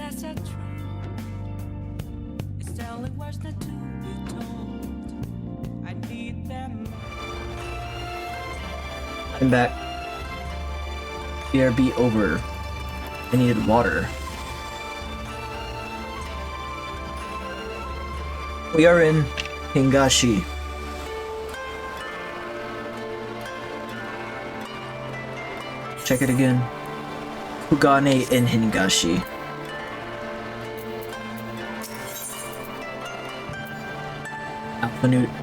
that's not true. It's telling words not to be told. I need them. I'm back. BRB over. I needed water. We are in Hingashi. Check it again. Kugane in Hingashi.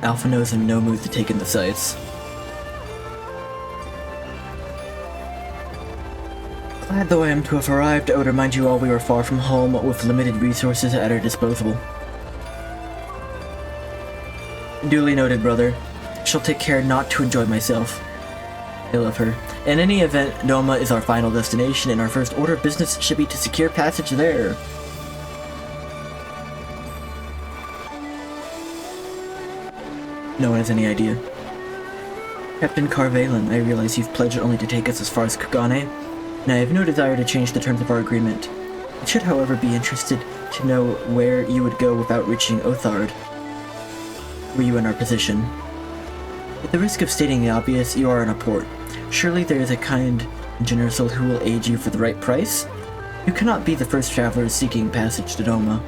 Alpha knows in no mood to take in the sights. Glad though I am to have arrived, I would remind you all we were far from home with limited resources at our disposal. Duly noted, brother. I shall take care not to enjoy myself. I love her. In any event, Noma is our final destination, and our first order of business should be to secure passage there. No one has any idea. Captain Carvalin, I realize you've pledged only to take us as far as Kugane, and I have no desire to change the terms of our agreement. I should, however, be interested to know where you would go without reaching Othard, were you in our position. At the risk of stating the obvious, you are in a port. Surely there is a kind and generous soul who will aid you for the right price? You cannot be the first traveler seeking passage to Noma.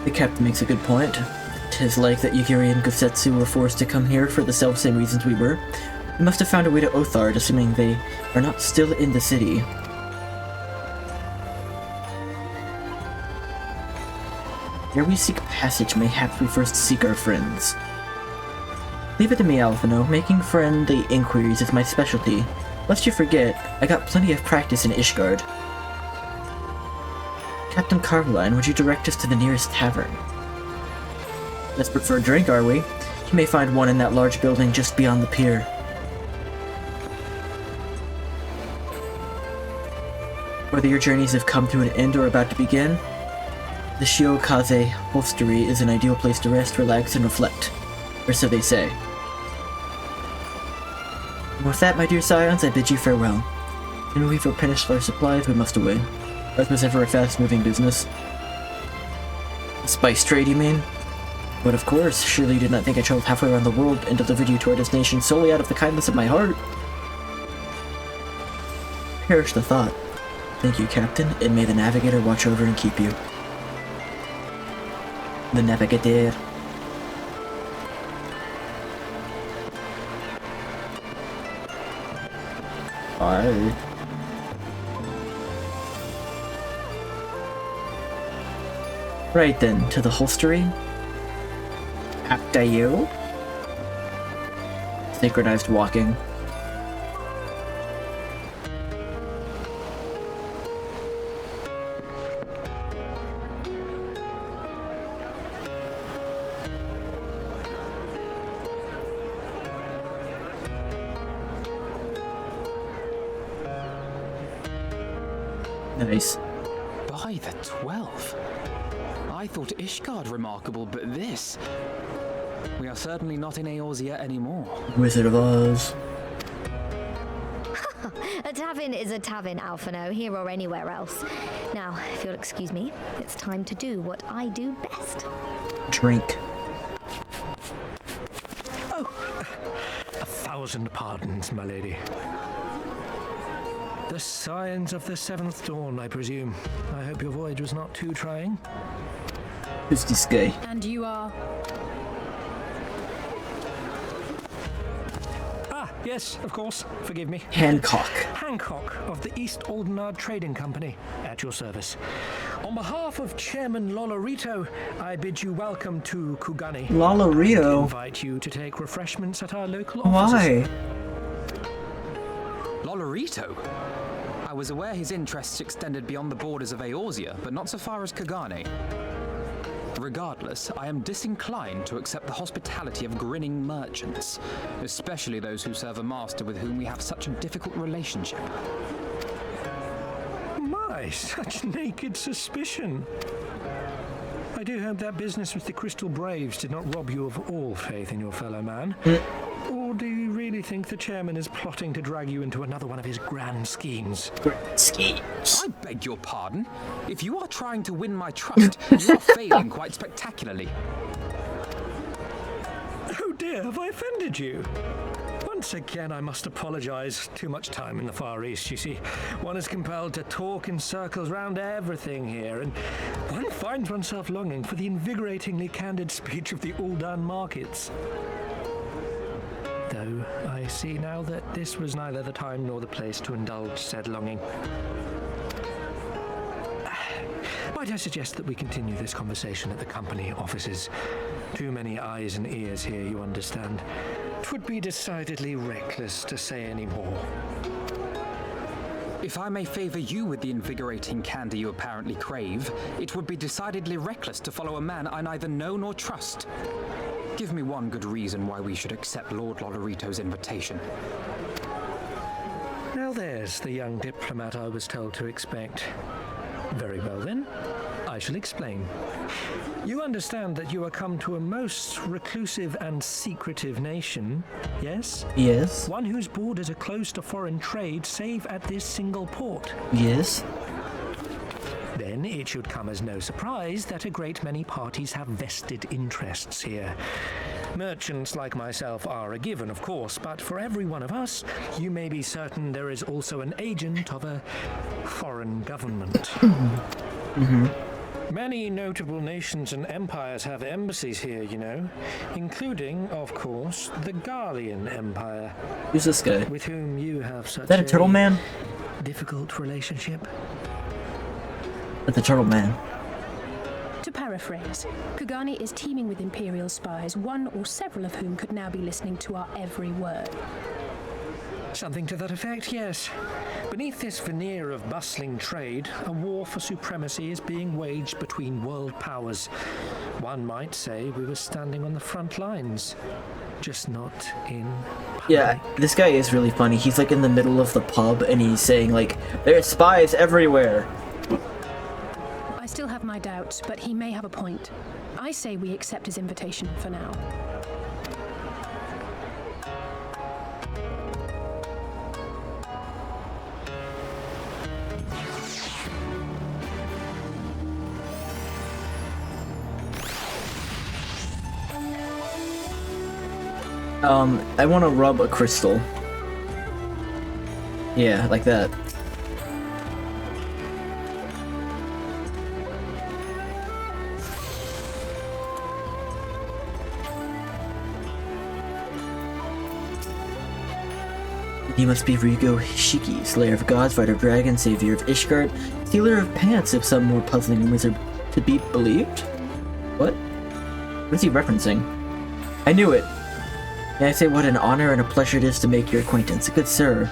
The captain makes a good point. 'Tis like that Yukiri and Gusetsu were forced to come here for the self-same reasons we were. We must have found a way to Othard, assuming they are not still in the city. Ere we seek passage, mayhap we first seek our friends. Leave it to me, Alphino. Making friendly inquiries is my specialty. Lest you forget, I got plenty of practice in Ishgard. Captain Carveline, would you direct us to the nearest tavern? Desperate for a drink, are we? You may find one in that large building just beyond the pier. Whether your journeys have come to an end or are about to begin, the Shiokaze Hostelry is an ideal place to rest, relax, and reflect. Or so they say. And with that, my dear scions, I bid you farewell. And we've replenished our supplies, we must away. Earth was ever a fast-moving business. Spice trade, you mean? But of course, surely you did not think I traveled halfway around the world and delivered you to our destination solely out of the kindness of my heart? Perish the thought. Thank you, Captain, and may the Navigator watch over and keep you. The Navigator. Bye. Right then, to the hostelry. After you. Synchronized walking. Nice. By the 12. I thought Ishgard remarkable, but this... We are certainly not in Eorzea anymore. Wizard of Oz. A tavern is a tavern, Alphino, here or anywhere else. Now, if you'll excuse me, it's time to do what I do best. Drink. Oh, 1,000 pardons, my lady. The signs of the seventh dawn, I presume. I hope your voyage was not too trying. Who's this guy? And you are? Ah, yes, of course. Forgive me. Hancock. Hancock of the East Aldenard Trading Company, at your service. On behalf of Chairman Lolorito, I bid you welcome to Kugane. Lolorito? I invite you to take refreshments at our local offices. Why? Lolorito? I was aware his interests extended beyond the borders of Eorzea, but not so far as Kugane. Regardless, I am disinclined to accept the hospitality of grinning merchants, especially those who serve a master with whom we have such a difficult relationship. My, such naked suspicion. I do hope that business with the Crystal Braves did not rob you of all faith in your fellow man. Or do you really think the chairman is plotting to drag you into another one of his grand schemes? Schemes. I beg your pardon. If you are trying to win my trust, you are failing quite spectacularly. Oh dear, have I offended you? Once again, I must apologize. Too much time in the Far East, you see. One is compelled to talk in circles round everything here, and one finds oneself longing for the invigoratingly candid speech of the Uldan markets. Though I see now that this was neither the time nor the place to indulge said longing. Might I suggest that we continue this conversation at the company offices? Too many eyes and ears here, you understand. 'Twould be decidedly reckless to say any more. If I may favor you with the invigorating candy you apparently crave, it would be decidedly reckless to follow a man I neither know nor trust. Give me one good reason why we should accept Lord Lolorito's invitation. Now there's the young diplomat I was told to expect. Very well then, I shall explain. You understand that you are come to a most reclusive and secretive nation, yes? Yes. One whose borders are closed to foreign trade save at this single port. Yes. Then it should come as no surprise that a great many parties have vested interests here. Merchants like myself are a given, of course, but for every one of us, you may be certain there is also an agent of a foreign government. Many notable nations and empires have embassies here, you know, including, of course, the Garlean Empire. Who's this guy? With whom you have such Is that a turtle man? difficult relationship. That's a turtle man. To paraphrase, Kagane is teeming with Imperial spies, one or several of whom could now be listening to our every word. Something to that effect, yes. Beneath this veneer of bustling trade, a war for supremacy is being waged between world powers. One might say we were standing on the front lines, just not in public. Yeah, this guy is really funny. He's like in the middle of the pub and he's saying like, there's spies everywhere. I still have my doubts, but he may have a point. I say we accept his invitation for now. I want to rub a crystal. Yeah, like that. He must be Ryugo Hishiki, slayer of gods, rider of dragons, savior of Ishgard, stealer of pants, if some more puzzling rumors are to be believed? What? What is he referencing? I knew it! May I say what an honor and a pleasure it is to make your acquaintance. Good sir,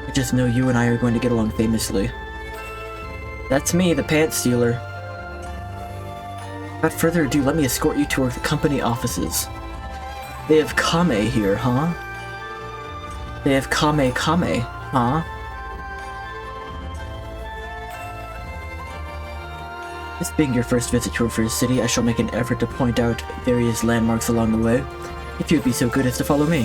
I just know you and I are going to get along famously. That's me, the pants stealer. Without further ado, let me escort you to our company offices. They have Kame here, huh? They have Kame, huh? This being your first visit to our first city, I shall make an effort to point out various landmarks along the way, if you would be so good as to follow me.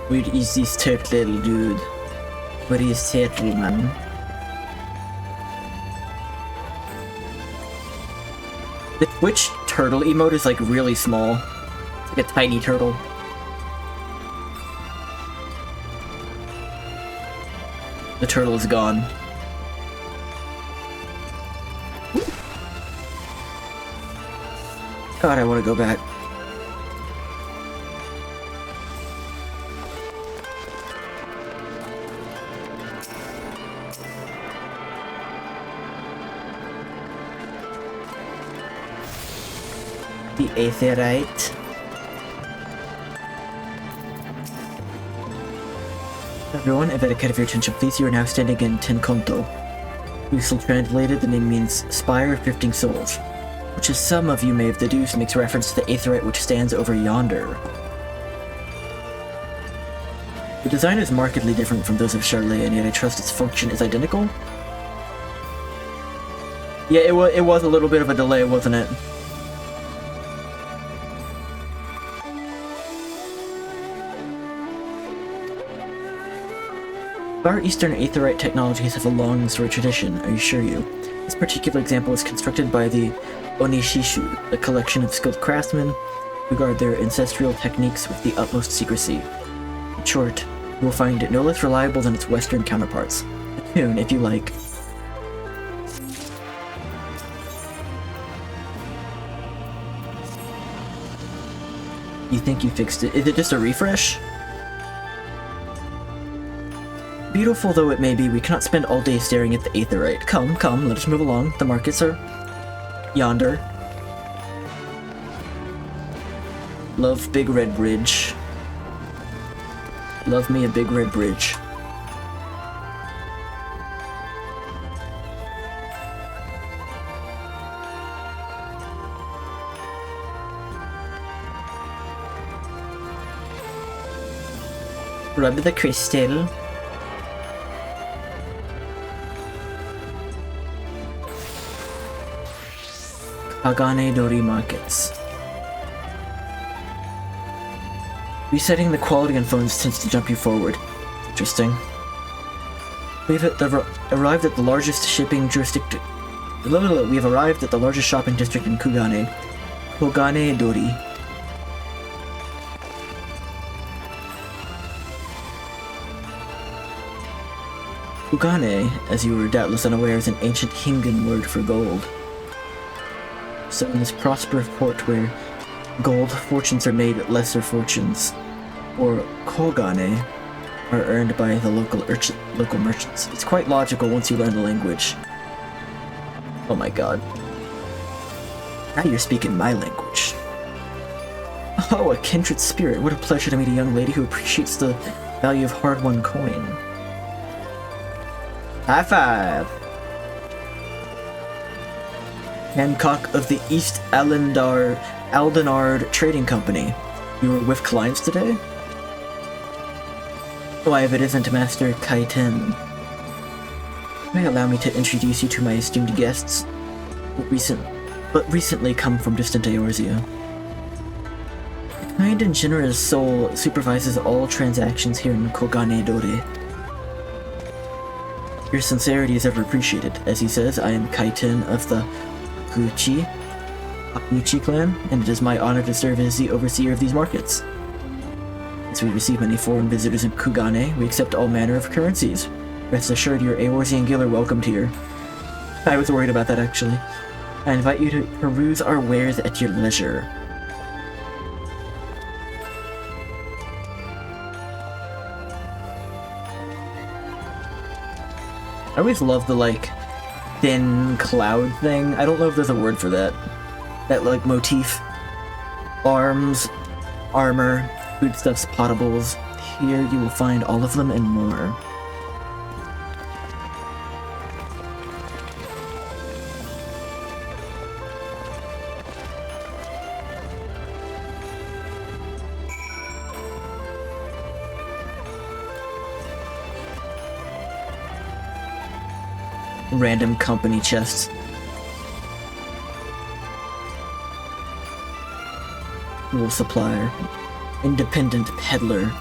Where is this turtle, dude? Where is turtle, man? The Twitch turtle emote is like really small. It's like a tiny turtle. The turtle is gone. God, I want to go back. The Aetherite. Everyone, if I had your attention please, you are now standing in Tenkonto. Loosely translated, the name means Spire of Drifting Souls, which as some of you may have deduced makes reference to the Aetherite which stands over yonder. The design is markedly different from those of Charlet, and yet I trust its function is identical. Yeah, it was a little bit of a delay, wasn't it? Far Eastern aetherite technologies have a long and storied tradition, I assure you. This particular example was constructed by the Onishishu, a collection of skilled craftsmen who guard their ancestral techniques with the utmost secrecy. In short, you will find it no less reliable than its Western counterparts. A tune, if you like. You think you fixed it? Is it just a refresh? Beautiful though it may be, we cannot spend all day staring at the aetherite. Come, come, let us move along. The markets are yonder. Love Big Red Bridge. Love me a Big Red Bridge. Rub the crystal. Kagane Dori Markets. Resetting the quality on phones tends to jump you forward. Interesting. We've arrived at the largest shipping jurisdiction. We have arrived at the largest shopping district in Kugane. Kogane Dori. Kugane, as you were doubtless unaware, is an ancient Hingan word for gold. So in this prosperous port where gold fortunes are made, lesser fortunes, or kogane, are earned by the local merchants. It's quite logical once you learn the language. Oh my god. Now you're speaking my language. Oh, a kindred spirit. What a pleasure to meet a young lady who appreciates the value of hard-won coin. High five! Hancock of the East Aldenard Trading Company. You were with clients today? Why, if it isn't Master Kaiten. May allow me to introduce you to my esteemed guests, but recently come from distant Eorzea. A kind and generous soul supervises all transactions here in Kogane Dori. Your sincerity is ever appreciated. As he says, I am Kaiten of the Akuchi clan, and it is my honor to serve as the overseer of these markets. As we receive many foreign visitors in Kugane, we accept all manner of currencies. Rest assured your Eorzean guild are welcomed here. I was worried about that, actually. I invite you to peruse our wares at your leisure. I always love the, like, thin cloud thing. I don't know if there's a word for that. That, like, motif. Arms, armor, foodstuffs, potables. Here you will find all of them and more. Random company chests. Wool supplier. Independent peddler.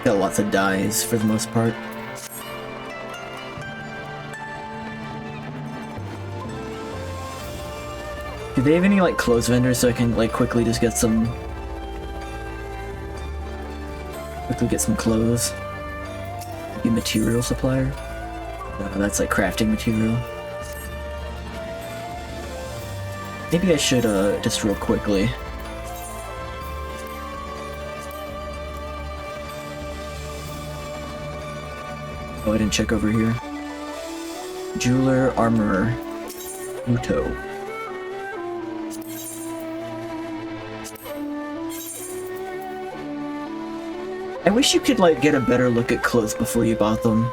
Got lots of dyes for the most part. Do they have any, like, clothes vendors so I can, like, quickly just get some... Quickly get some clothes? Maybe material supplier? No, that's, like, crafting material. Maybe I should, just real quickly... Oh, I didn't check over here. Jeweler, armorer, Uto. I wish you could, like, get a better look at clothes before you bought them.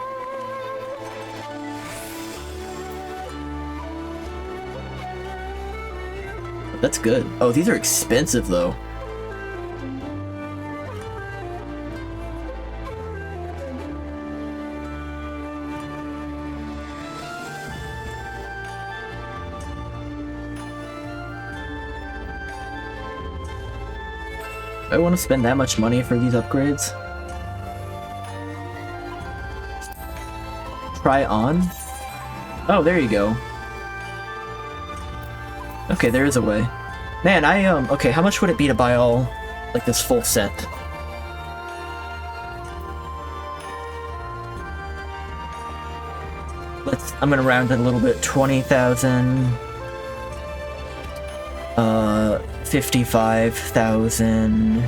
That's good. Oh, these are expensive, though. I want to spend that much money for these upgrades. Try on? Oh, there you go. Okay, there is a way. Man, okay, how much would it be to buy all, like, this full set? I'm gonna round it a little bit, 20,000... 55,000...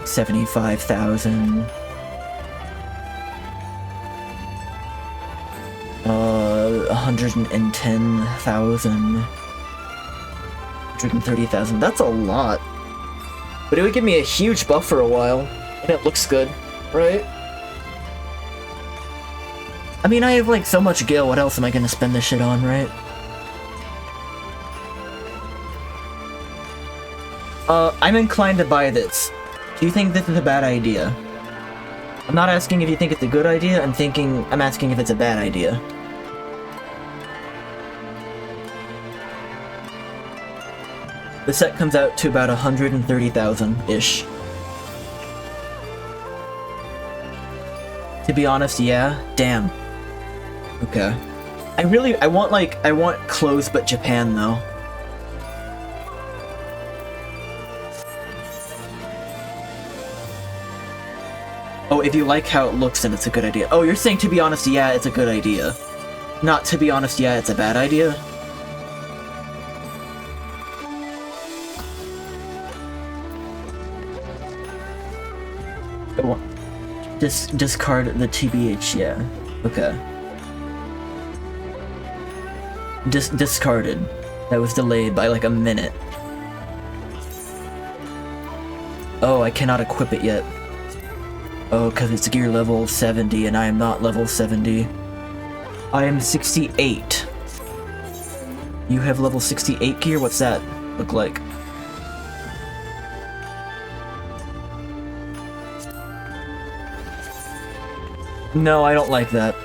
75,000... 110,000... 130,000. That's a lot. But it would give me a huge buff for a while. And it looks good, right? I mean, I have like so much gil, what else am I gonna spend this shit on, right? I'm inclined to buy this. Do you think this is a bad idea? I'm not asking if you think it's a good idea, I'm asking if it's a bad idea. The set comes out to about 130,000-ish. To be honest, yeah. Damn. Okay. I want clothes but Japan, though. Oh, if you like how it looks, then it's a good idea. Oh, you're saying to be honest, yeah, it's a good idea. Not to be honest, yeah, it's a bad idea? Discard the TBH, yeah. Okay. Discarded. That was delayed by like a minute. Oh, I cannot equip it yet. Oh, because it's gear level 70 and I am not level 70. I am 68. You have level 68 gear? What's that look like? No, I don't like that.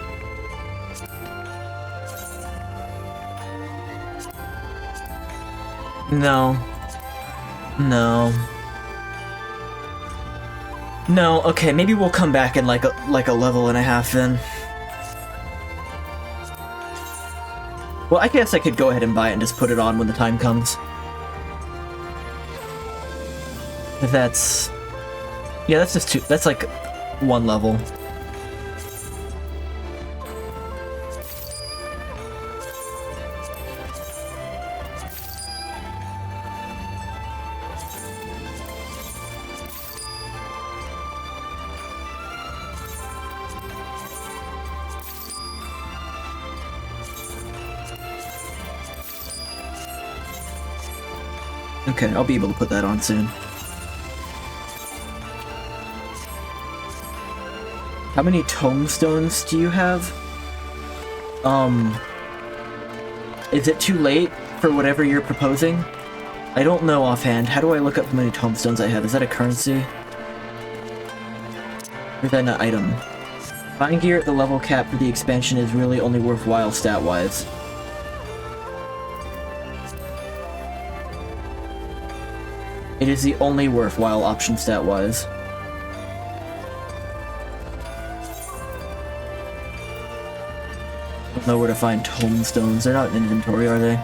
No. No. No, okay, maybe we'll come back in like a level and a half then. Well, I guess I could go ahead and buy it and just put it on when the time comes. That's... yeah, that's just that's like one level. Okay, I'll be able to put that on soon. How many tomestones do you have? Is it too late for whatever you're proposing? I don't know offhand. How do I look up how many tomestones I have? Is that a currency? Or is that an item? Buying gear at the level cap for the expansion is really only worthwhile stat-wise. It is the only worthwhile option stat-wise. I don't know where to find tomestones. They're not in inventory, are they?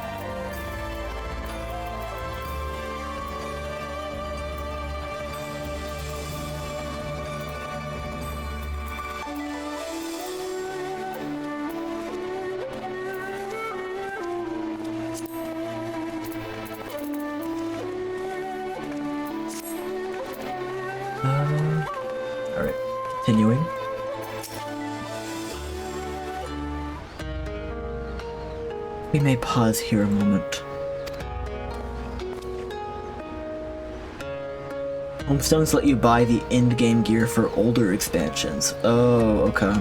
Alright, continuing. We may pause here a moment. Homestones let you buy the end-game gear for older expansions. Oh, okay.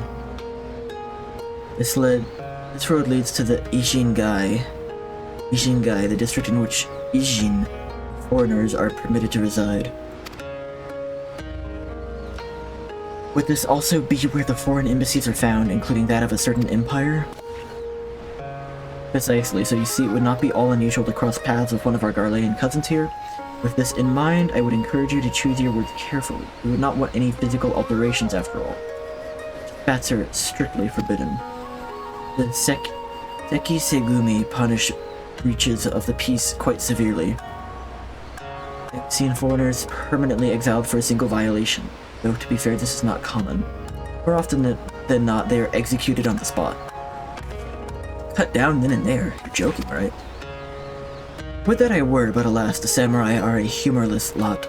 This road leads to the Ijingai, the district in which Ijin foreigners are permitted to reside. Would this also be where the foreign embassies are found, including that of a certain empire? Precisely, so you see, it would not be all unusual to cross paths with one of our Garlean cousins here. With this in mind, I would encourage you to choose your words carefully. We would not want any physical alterations after all. Spats are strictly forbidden. The Seki Segumi punish breaches of the peace quite severely. I've seen foreigners permanently exiled for a single violation, though to be fair, this is not common. More often than not, they are executed on the spot. Cut down then and there. You're joking, right? Would that I were, but alas, the samurai are a humorless lot.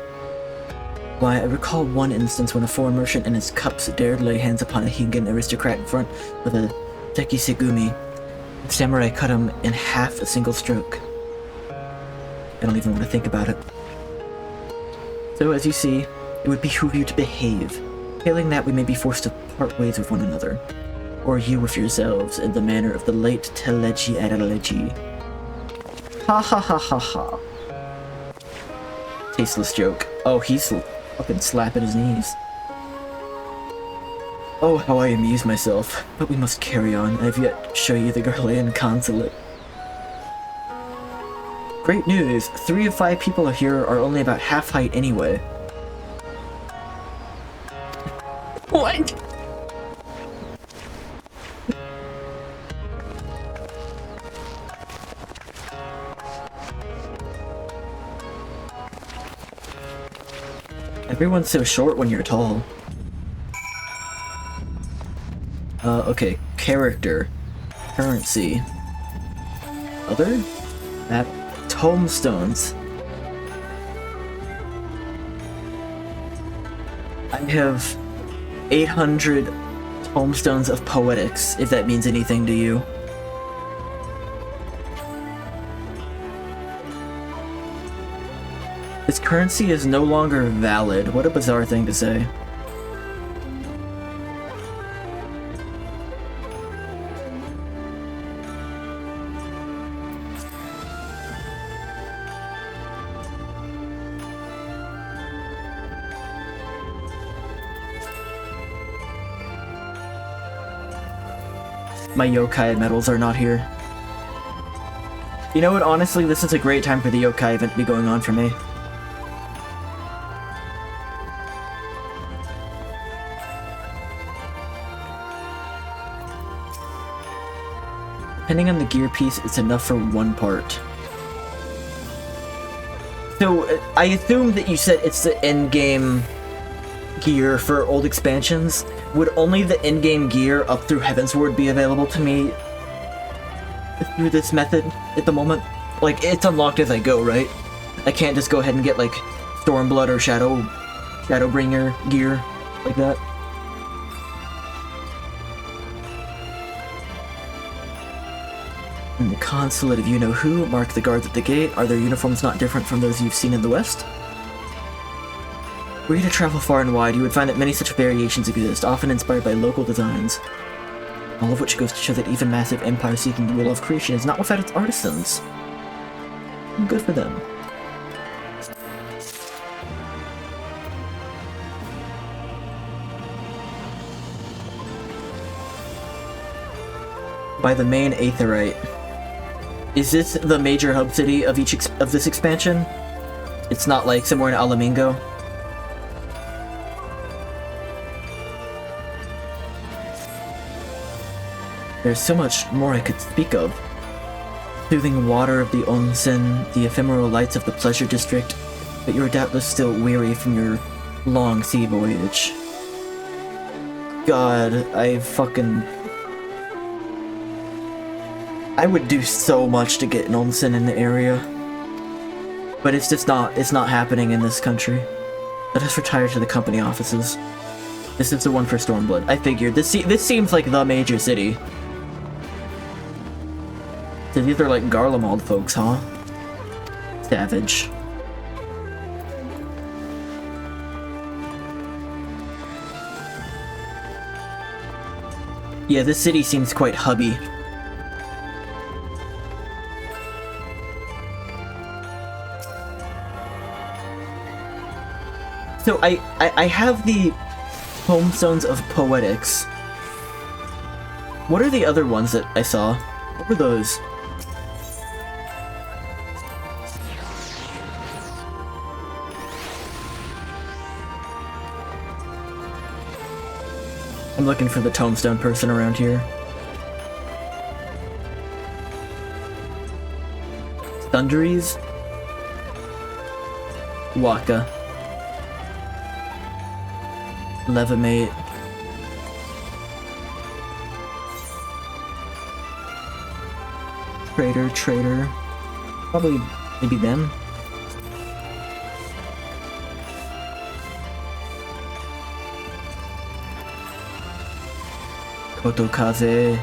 Why, I recall one instance when a foreign merchant and his cups dared lay hands upon a Hingan aristocrat in front of a Seki Segumi. The samurai cut him in half a single stroke. I don't even want to think about it. So, as you see, it would behoove you to behave. Failing that, we may be forced to part ways with one another. Or you with yourselves, in the manner of the late Teleji Adeleji. Ha ha ha ha ha. Tasteless joke. Oh, he's fucking slapping his knees. Oh, how I amuse myself. But we must carry on. I have yet to show you the Garlean consulate. Great news! 3 of 5 people here are only about half height anyway. What? Everyone's so short when you're tall. Okay. Character. Currency. Other? Map. Tomestones. I have 800 tomestones of poetics, if that means anything to you. This currency is no longer valid. What a bizarre thing to say. My yokai medals are not here. You know what, honestly, this is a great time for the yokai event to be going on for me. Depending on the gear piece, it's enough for one part. So, I assume that you said it's the endgame gear for old expansions. Would only the endgame gear up through Heavensward be available to me through this method at the moment? Like, it's unlocked as I go, right? I can't just go ahead and get, like, Stormblood or Shadowbringer gear like that. In the consulate of you-know-who, mark the guards at the gate. Are their uniforms not different from those you've seen in the West? Were you to travel far and wide, you would find that many such variations exist, often inspired by local designs. All of which goes to show that even massive empires seeking the rule of creation is not without its artisans. Good for them. By the main Aetherite. Is this the major hub city of of this expansion? It's not like somewhere in Alamingo? There's so much more I could speak of. Soothing water of the onsen, the ephemeral lights of the pleasure district, but you're doubtless still weary from your long sea voyage. God, I would do so much to get an onsen in the area. But it's just it's not happening in this country. Let us retire to the company offices. This is the one for Stormblood. I figured. This seems like the major city. So these are like Garlemald folks, huh? Savage. Yeah, this city seems quite hubby. So I have the Tombstones of Poetics. What are the other ones that I saw? What were those? I'm looking for the tombstone person around here. Thunderies? Waka. Levimate. Trader. Probably maybe them. Kotokaze.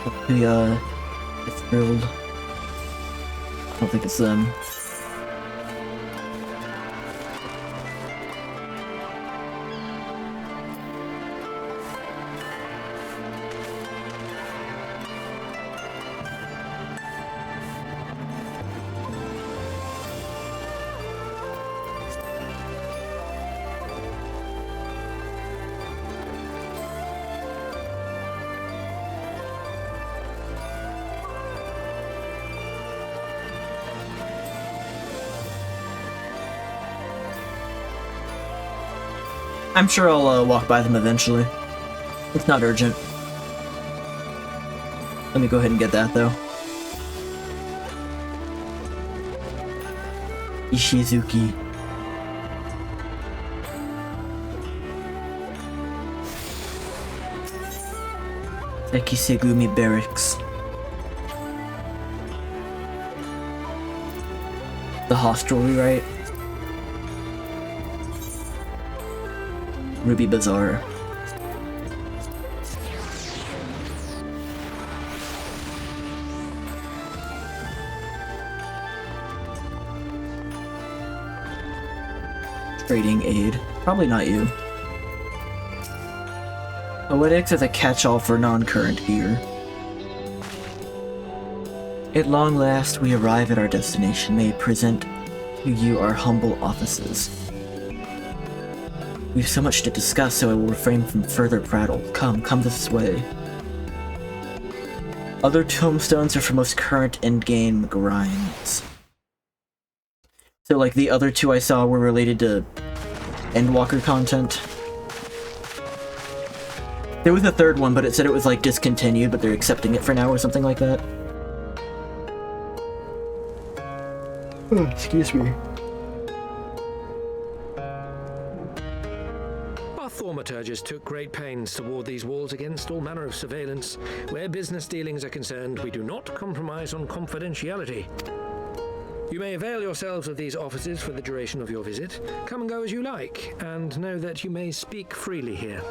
Takuya. It's thrilled. I don't think it's them. I'm sure I'll walk by them eventually. It's not urgent. Let me go ahead and get that, though. Ishizuki. Sekisegumi Barracks. The hostelry, right? Ruby Bazaar. Trading aid. Probably not you. Poetics is a catch-all for non-current gear. At long last, we arrive at our destination. May I present to you our humble offices. We have so much to discuss, so I will refrain from further prattle. Come this way. Other tombstones are for most current endgame grinds. So, like, the other two I saw were related to Endwalker content. There was a third one, but it said it was, like, discontinued, but they're accepting it for now or something like that. Oh, excuse me. Thaumaturges took great pains to ward these walls against all manner of surveillance. Where business dealings are concerned, we do not compromise on confidentiality. You may avail yourselves of these offices for the duration of your visit. Come and go as you like, and know that you may speak freely here.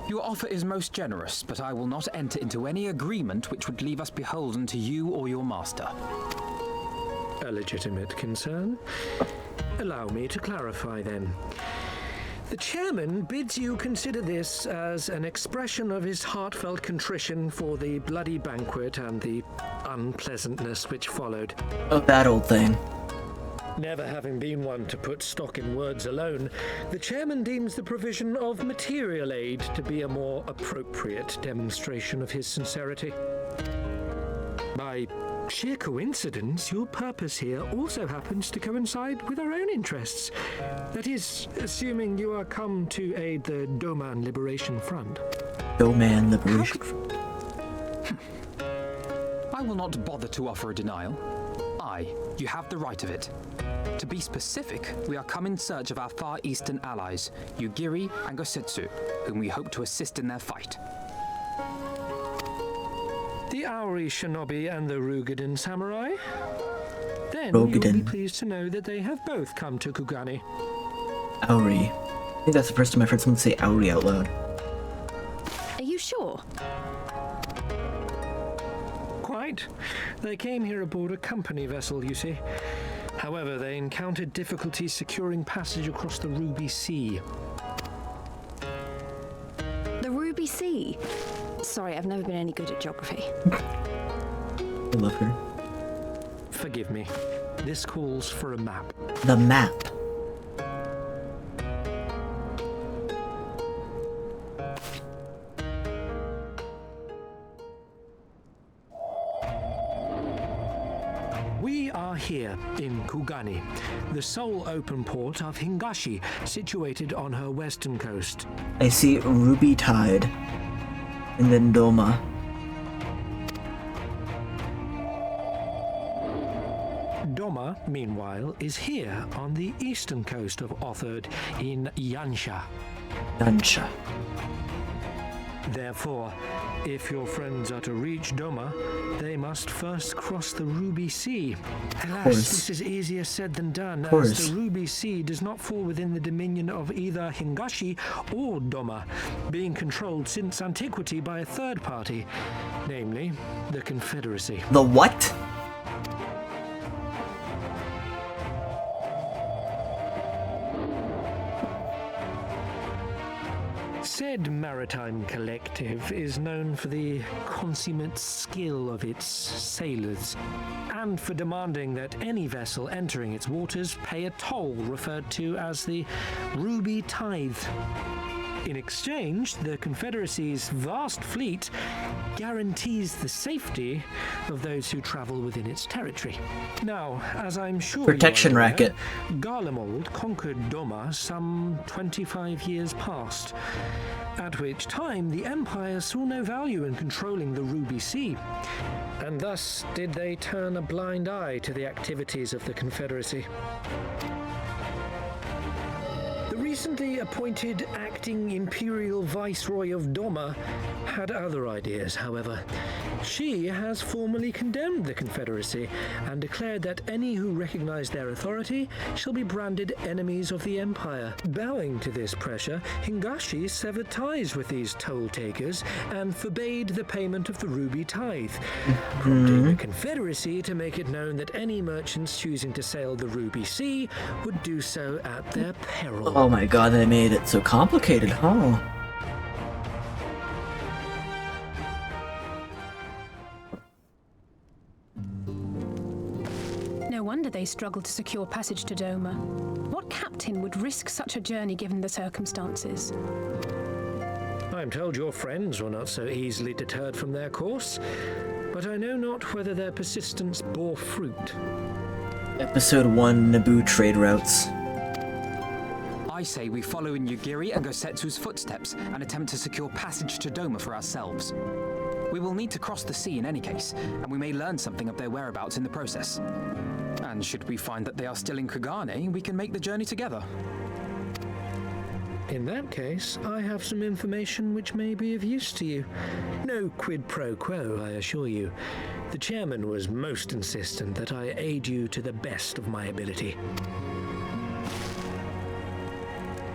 Your offer is most generous, but I will not enter into any agreement which would leave us beholden to you or your master. A legitimate concern. Allow me to clarify then. The chairman bids you consider this as an expression of his heartfelt contrition for the bloody banquet and the unpleasantness which followed. Oh, that old thing. Never having been one to put stock in words alone, the chairman deems the provision of material aid to be a more appropriate demonstration of his sincerity. By sheer coincidence, your purpose here also happens to coincide with our own interests. That is, assuming you are come to aid the Doman Liberation Front. Doman Liberation Front. I will not bother to offer a denial. You have the right of it. To be specific, we are come in search of our Far Eastern allies, Yugiri and Gosetsu, whom we hope to assist in their fight. The Auri Shinobi and the Rugadan Samurai? Then you will be pleased to know that they have both come to Kugane. Auri. I think that's the first time I've heard someone say Auri out loud. Are you sure? Quite. They came here aboard a company vessel, you see. However, they encountered difficulties securing passage across the Ruby Sea. The Ruby Sea? Sorry, I've never been any good at geography. I love her. Forgive me. This calls for a map. The map. We are here in Kugani, the sole open port of Hingashi, situated on her western coast. I see Ruby Tide. And then Doma. Doma, meanwhile, is here on the eastern coast of Otherd in Yansha. Yansha. Therefore, if your friends are to reach Doma, they must first cross the Ruby Sea. Alas, this is easier said than done, as the Ruby Sea does not fall within the dominion of either Hingashi or Doma, being controlled since antiquity by a third party, namely the Confederacy. The what? Said maritime collective is known for the consummate skill of its sailors, and for demanding that any vessel entering its waters pay a toll referred to as the Ruby Tithe. In exchange, the Confederacy's vast fleet guarantees the safety of those who travel within its territory. Now, as I'm sure Protection you are aware, racket. Garlemald conquered Doma some 25 years past, at which time the Empire saw no value in controlling the Ruby Sea, and thus did they turn a blind eye to the activities of the Confederacy. The recently appointed acting Imperial Viceroy of Doma had other ideas, however. She has formally condemned the Confederacy and declared that any who recognize their authority shall be branded enemies of the Empire. Bowing to this pressure, Hingashi severed ties with these toll-takers and forbade the payment of the Ruby Tithe, prompting the Confederacy to make it known that any merchants choosing to sail the Ruby Sea would do so at their peril. Oh my god, they made it so complicated, huh? No wonder they struggled to secure passage to Doma. What captain would risk such a journey given the circumstances? I'm told your friends were not so easily deterred from their course, but I know not whether their persistence bore fruit. Episode 1, Naboo Trade Routes. I say we follow in Yugiri and Gosetsu's footsteps and attempt to secure passage to Doma for ourselves. We will need to cross the sea in any case, and we may learn something of their whereabouts in the process. And should we find that they are still in Kugane, we can make the journey together. In that case, I have some information which may be of use to you. No quid pro quo, I assure you. The chairman was most insistent that I aid you to the best of my ability.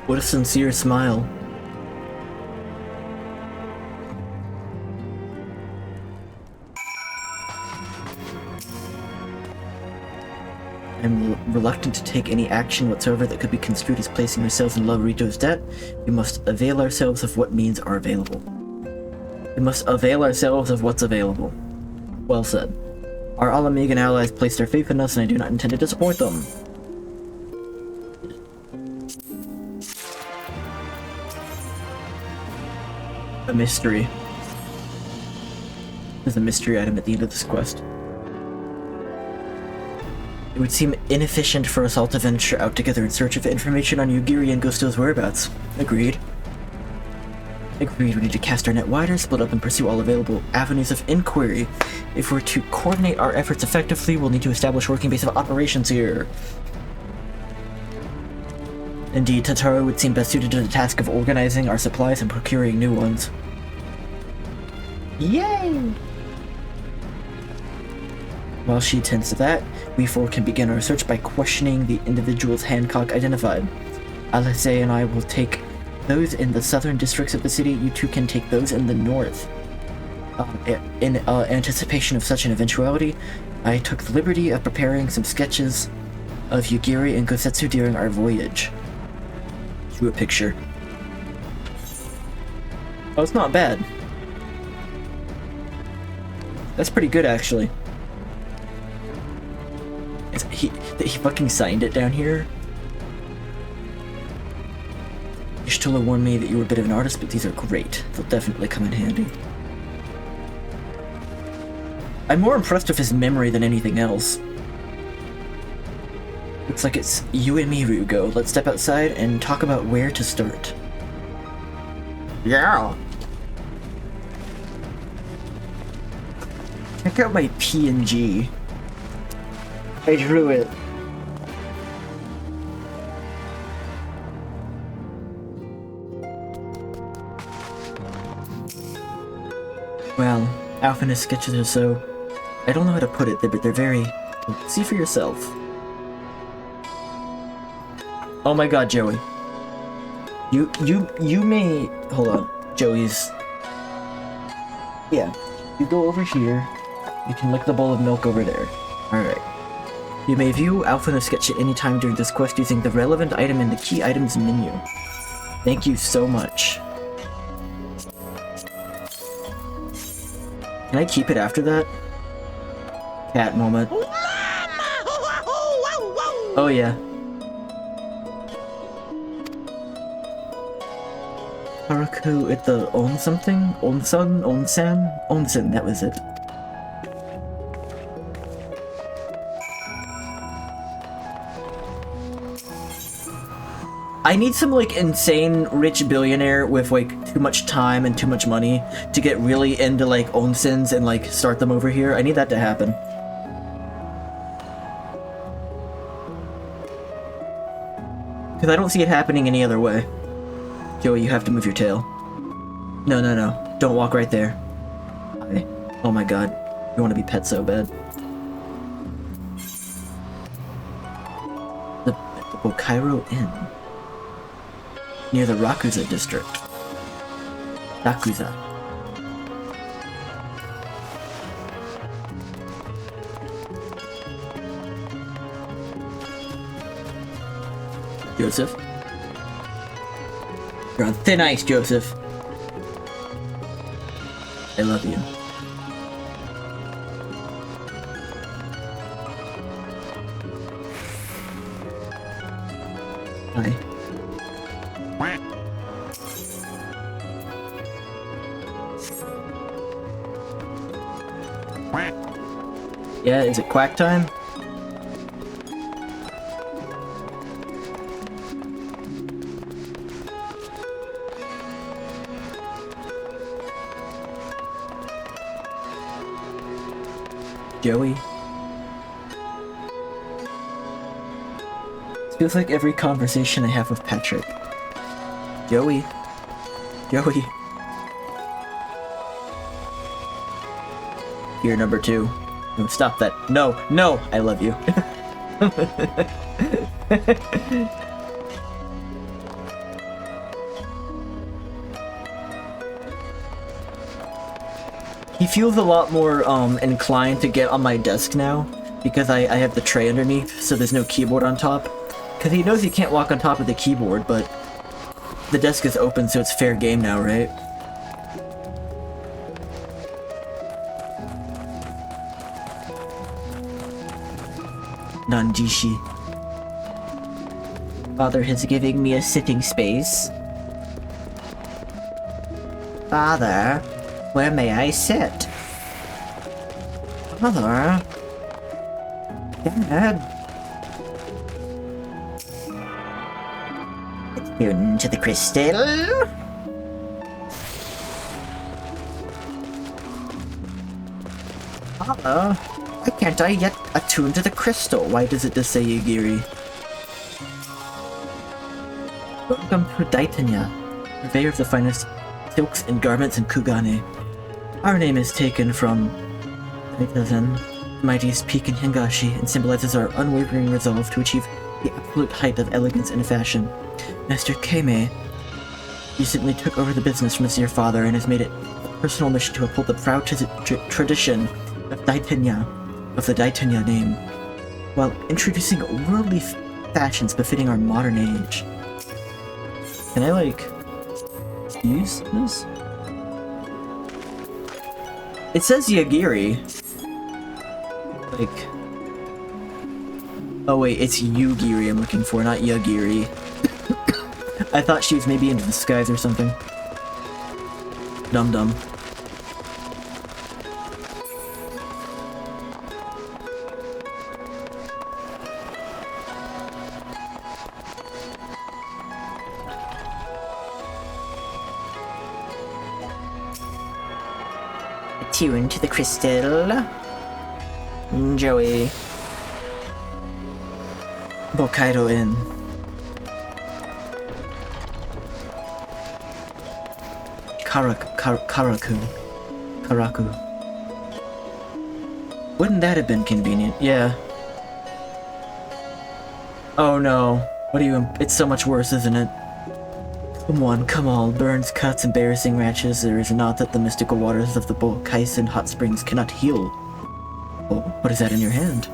What a sincere smile. I'm reluctant to take any action whatsoever that could be construed as placing ourselves in Laurito's debt. We must avail ourselves of what means are available. We must avail ourselves of what's available. Well said. Our Alamegan allies placed their faith in us, and I do not intend to disappoint them. A mystery. There's a mystery item at the end of this quest. It would seem inefficient for us all to venture out together in search of information on Yugiri and Gusto's whereabouts. Agreed. Agreed, we need to cast our net wider, split up, and pursue all available avenues of inquiry. If we're to coordinate our efforts effectively, we'll need to establish a working base of operations here. Indeed, Tataru would seem best suited to the task of organizing our supplies and procuring new ones. Yay! While she attends to that, we four can begin our search by questioning the individuals Hancock identified. Alice and I will take those in the southern districts of the city. You two can take those in the north. In anticipation of such an eventuality, I took the liberty of preparing some sketches of Yugiri and Gosetsu during our voyage. Drew a picture. Oh, it's not bad. That's pretty good, actually. He fucking signed it down here. Ishtola warned me that you were a bit of an artist, but these are great. They'll definitely come in handy. I'm more impressed with his memory than anything else. Looks like it's you and me, Ryugo. Let's step outside and talk about where to start. Yeah! Check out my PNG. I drew it. Well, Alpha's sketches are so... I don't know how to put it, but they're very... See for yourself. Oh my god, Joey. You may... Hold on. Joey's... Yeah. You go over here. You can lick the bowl of milk over there. Alright. You may view Alpha's sketch at any time during this quest using the relevant item in the key items menu. Thank you so much. Can I keep it after that? Cat moment. Oh yeah. Haraku at the on something? Onsan? Onsan? Onsen, that was it. I need some, like, insane rich billionaire with, like, too much time and too much money to get really into, like, onsens and, like, start them over here. I need that to happen. Because I don't see it happening any other way. Joey, you have to move your tail. No, no, no. Don't walk right there. Hi. Oh my god. You want to be pet so bad. The Bokairo Inn. Near the Rakuza district. Rakuza. Joseph? You're on thin ice, Joseph. I love you. Hi. Yeah, is it quack time? Joey? It feels like every conversation I have with Patrick. Joey? Joey? You're number 2. No, stop that. No, no! I love you. He feels a lot more inclined to get on my desk now, because I have the tray underneath, so there's no keyboard on top. Because he knows he can't walk on top of the keyboard, but the desk is open, so it's fair game now, right? Nanjishi. Father is giving me a sitting space. Father, where may I sit? Father? Dad? Attune to the crystal? Father? Why can't I yet attune to the crystal? Why does it just say Yugiri? Welcome to Daitanya, purveyor of the finest silks and garments in Kugane. Our name is taken from Daitazen, the mightiest peak in Hingashi, and symbolizes our unwavering resolve to achieve the absolute height of elegance and fashion. Master Keimei recently took over the business from his dear father and has made it a personal mission to uphold the proud tradition of Daitanya, of the Daitanya name. while introducing worldly fashions befitting our modern age. Can I, like, use this? It says Yagiri. Like... Oh wait, it's Yugiri I'm looking for, not Yagiri. I thought she was maybe into the skies or something. Dum-dum. Attune to the crystal. Joey. Bokkaido Inn. Karaku. Wouldn't that have been convenient? Yeah. Oh no. What are you? It's so much worse, isn't it? Come on. Burns, cuts, embarrassing rashes. There is not that the mystical waters of the Bokaisen hot springs cannot heal. Oh, what is that in your hand?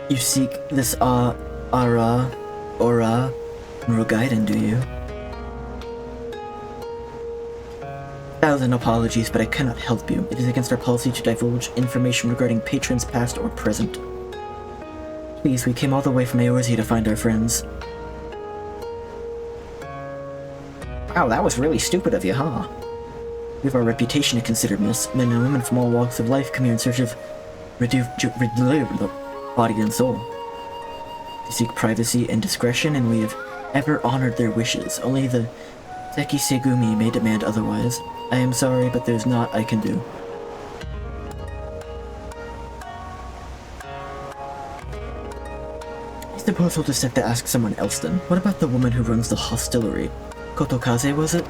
You seek this aura, and Rogaiden, do you? 1,000 apologies, but I cannot help you. It is against our policy to divulge information regarding patrons past or present. Please, we came all the way from Eorzea to find our friends. Wow, that was really stupid of you, huh? We have our reputation to consider, miss. Men and women from all walks of life come here in search of body and soul. They seek privacy and discretion, and we have ever honored their wishes. Only the Seki Segumi may demand otherwise. I am sorry, but there's naught I can do. I suppose we'll just have to ask someone else then. What about the woman who runs the hostelry? Kotokaze, was it?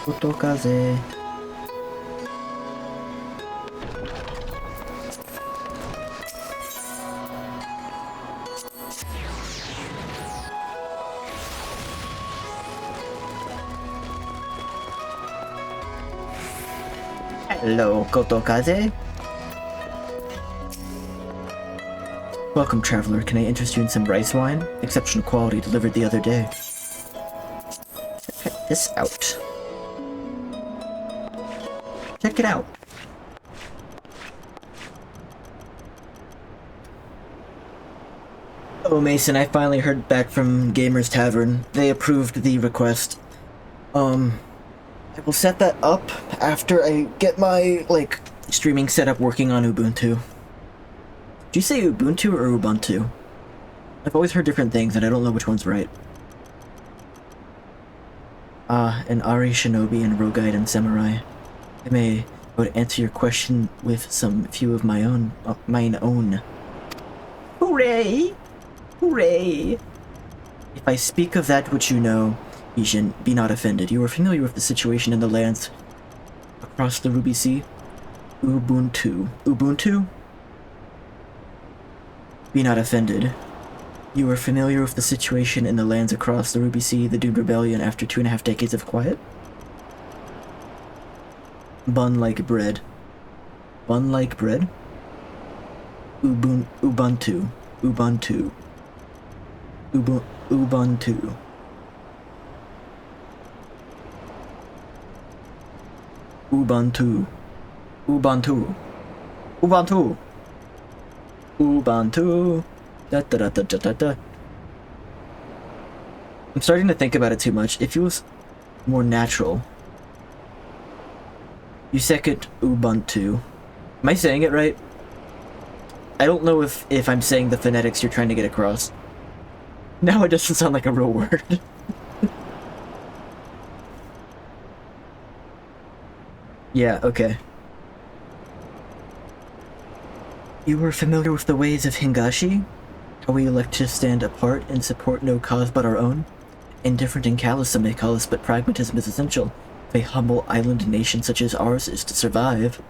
Kotokaze. Hello, Kotokaze. Welcome, traveler. Can I interest you in some rice wine? Exceptional quality, delivered the other day. Check this out. Check it out. Oh, Mason, I finally heard back from Gamers Tavern. They approved the request. I will set that up after I get my, like, streaming setup working on Ubuntu. Do you say Ubuntu or Ubuntu? I've always heard different things and I don't know which one's right. And Ari Shinobi and Rogaiden Samurai. I would answer your question with some few of mine own. Hooray! Hooray! If I speak of that which you know, Ishin, be not offended. You are familiar with the situation in the lands across the Ruby Sea? Ubuntu. Ubuntu? Be not offended. You are familiar with the situation in the lands across the Ruby Sea, the Doomed Rebellion after 2.5 decades of quiet? Bun like bread. Bun like bread? Ubuntu. Ubuntu. Ubuntu. Ubuntu. Ubuntu. Ubuntu. Ubuntu. Ubuntu. Da da da da da da da. I'm starting to think about it too much. It feels more natural. You second Ubuntu. Am I saying it right? I don't know if I'm saying the phonetics you're trying to get across. Now it doesn't sound like a real word. Yeah, okay. You were familiar with the ways of Hingashi? How we elect to stand apart and support no cause but our own? Indifferent and callous, some may call us, but pragmatism is essential. If a humble island nation such as ours is to survive.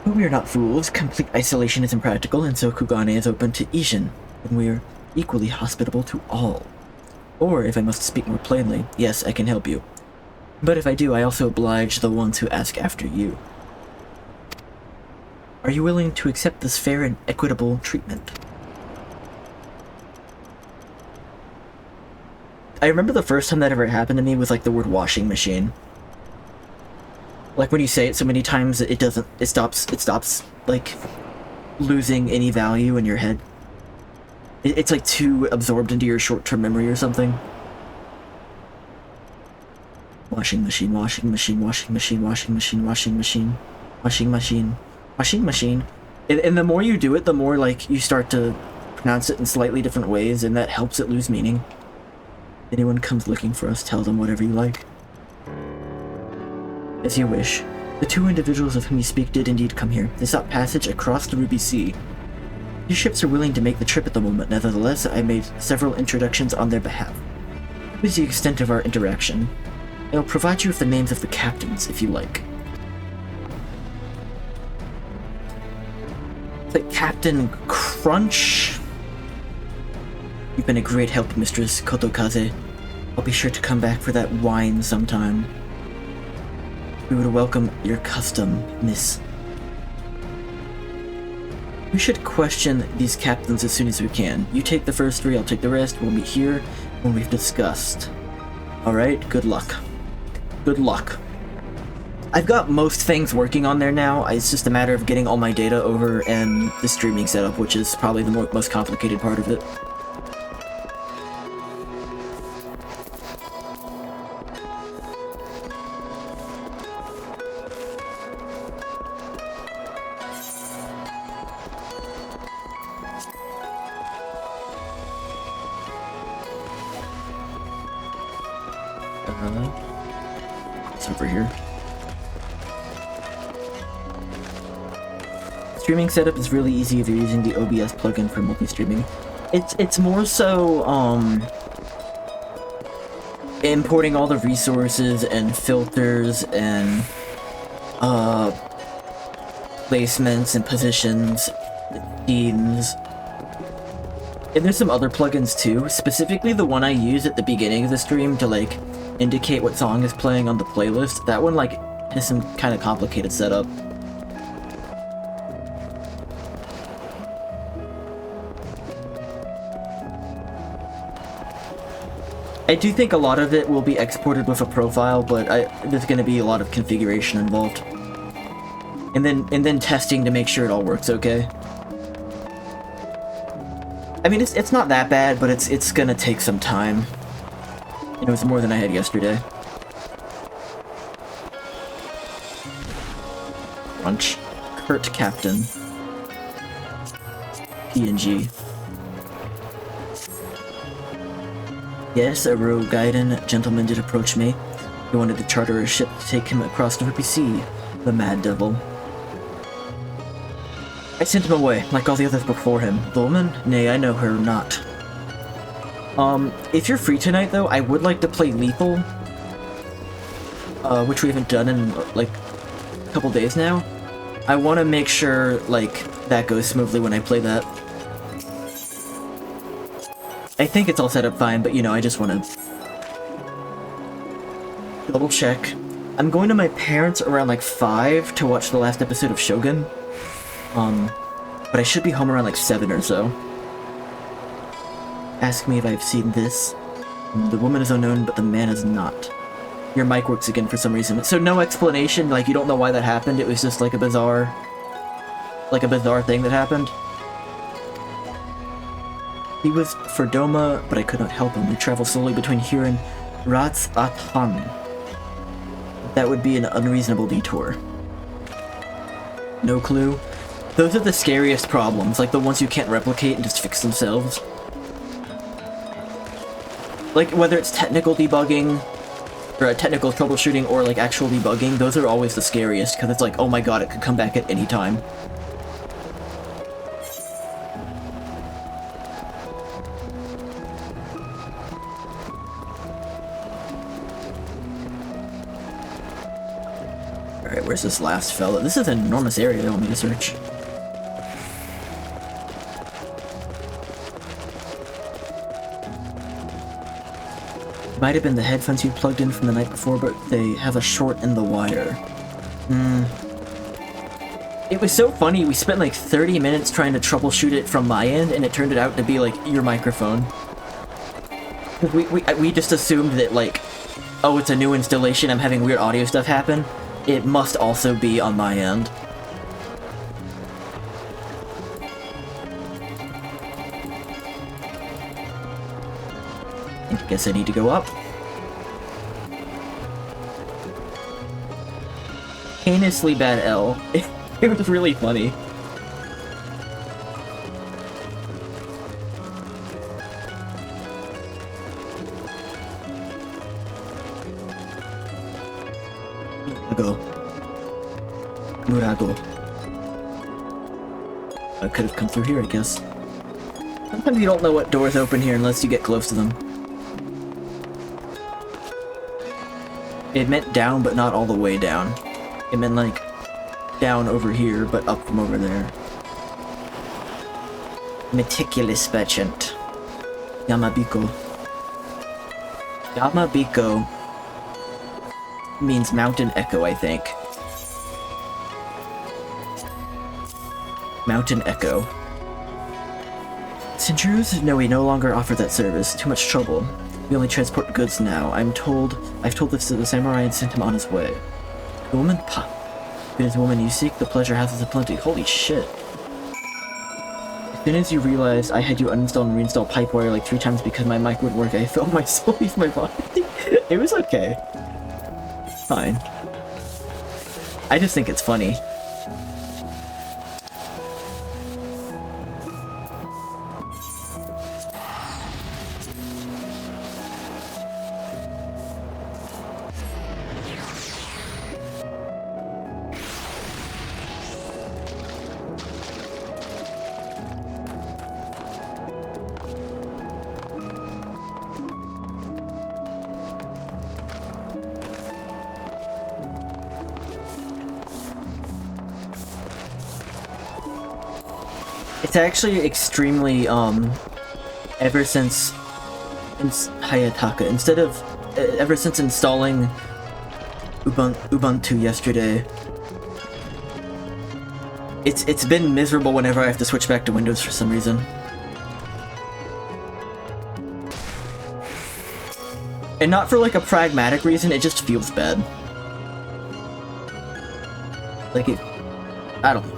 But we are not fools. Complete isolation is impractical, and so Kugane is open to Ishin, and we are equally hospitable to all. Or, if I must speak more plainly, yes, I can help you. But if I do, I also oblige the ones who ask after you. Are you willing to accept this fair and equitable treatment? I remember the first time that ever happened to me was like the word washing machine. Like when you say it so many times, it stops like losing any value in your head. It's like too absorbed into your short-term memory or something. Washing machine, washing machine, washing machine, washing machine, washing machine, washing machine, washing machine. And the more you do it, the more like you start to pronounce it in slightly different ways, and that helps it lose meaning. If anyone comes looking for us, tell them whatever you like. As you wish. The two individuals of whom you speak did indeed come here. They sought passage across the Ruby Sea. These ships are willing to make the trip at the moment. Nevertheless, I made several introductions on their behalf. What is the extent of our interaction? I'll provide you with the names of the captains, if you like. It's like Captain Crunch. You've been a great help, Mistress Kotokaze. I'll be sure to come back for that wine sometime. We would welcome your custom, miss. We should question these captains as soon as we can. You take the first three, I'll take the rest. We'll meet here when we've discussed. Alright, good luck. Good luck. I've got most things working on there now. It's just a matter of getting all my data over and the streaming setup, which is probably the most complicated part of it. It's over here. Streaming setup is really easy if you're using the OBS plugin for multi-streaming. It's more so importing all the resources and filters and placements and positions, themes. And there's some other plugins too, specifically the one I use at the beginning of the stream to like indicate what song is playing on the playlist. That one like has some kind of complicated setup. I do think a lot of it will be exported with a profile, but there's going to be a lot of configuration involved. And then testing to make sure it all works okay. I mean, it's not that bad, but it's gonna take some time. It was more than I had yesterday. Crunch. Kurt Captain. PNG. Yes, a rogue Gaiden gentleman did approach me. He wanted to charter a ship to take him across the Ruby Sea. The Mad Devil. I sent him away, like all the others before him. The woman? Nay, I know her not. If you're free tonight, though, I would like to play Lethal. Which we haven't done in, like, a couple days now. I want to make sure, like, that goes smoothly when I play that. I think it's all set up fine, but, you know, I just want to double check. I'm going to my parents around, like, 5 to watch the last episode of Shogun. But I should be home around like 7 or so. Ask me if I've seen this. The woman is unknown, but the man is not. Your mic works again for some reason. So no explanation, like you don't know why that happened, it was just like a bizarre thing that happened. He was for Doma, but I could not help him. We travel slowly between here and Ats-Atan. That would be an unreasonable detour. No clue. Those are the scariest problems, like the ones you can't replicate and just fix themselves. Like, whether it's technical debugging, or technical troubleshooting, or like actual debugging, those are always the scariest, because it's like, oh my god, it could come back at any time. Alright, where's this last fella? This is an enormous area they want me to search. Might have been the headphones you plugged in from the night before, but they have a short in the wire. It was so funny, we spent like 30 minutes trying to troubleshoot it from my end, and it turned out to be like your microphone. We just assumed that like, oh, it's a new installation, I'm having weird audio stuff happen. It must also be on my end. I guess I need to go up. Heinously bad L. It was really funny. Murago. I could have come through here, I guess. Sometimes you don't know what doors open here unless you get close to them. It meant down, but not all the way down. It meant like down over here, but up from over there. Meticulous patient. Yamabiko. Yamabiko means mountain echo, I think. Mountain echo. Sinjurus? No, we no longer offer that service. Too much trouble. We only transport goods now. I've told this to the samurai and sent him on his way. The woman? Pa. Good as the woman you seek, the pleasure hath us aplenty. Holy shit. As soon as you realized I had you uninstall and reinstall Pipewire like 3 times because my mic wouldn't work, I felt my soul leave my body. It was okay. Fine. I just think it's funny. It's actually extremely, ever since Hayataka, ever since installing Ubuntu yesterday, it's been miserable whenever I have to switch back to Windows for some reason. And not for like a pragmatic reason, it just feels bad. Like I don't know.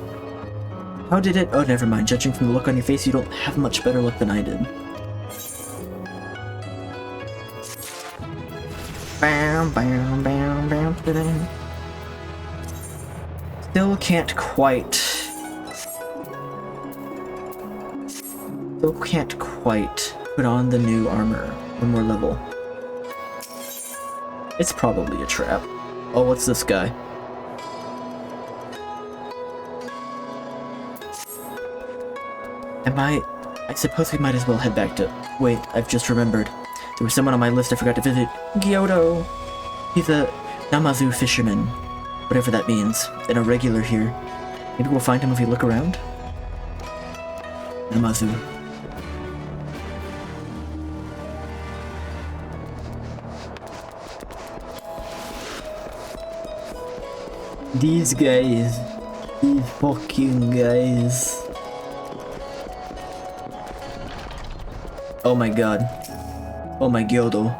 How did it? Oh, never mind. Judging from the look on your face, you don't have much better luck than I did. Bam, bam, bam, bam, bam. Still can't quite put on the new armor. One more level. It's probably a trap. Oh, what's this guy? I suppose we might as well head back to... Wait, I've just remembered. There was someone on my list I forgot to visit. Gyoto! He's a Namazu fisherman. Whatever that means. And a regular here. Maybe we'll find him if we look around? Namazu. These guys. These fucking guys. Oh my god. Oh my Gyodo.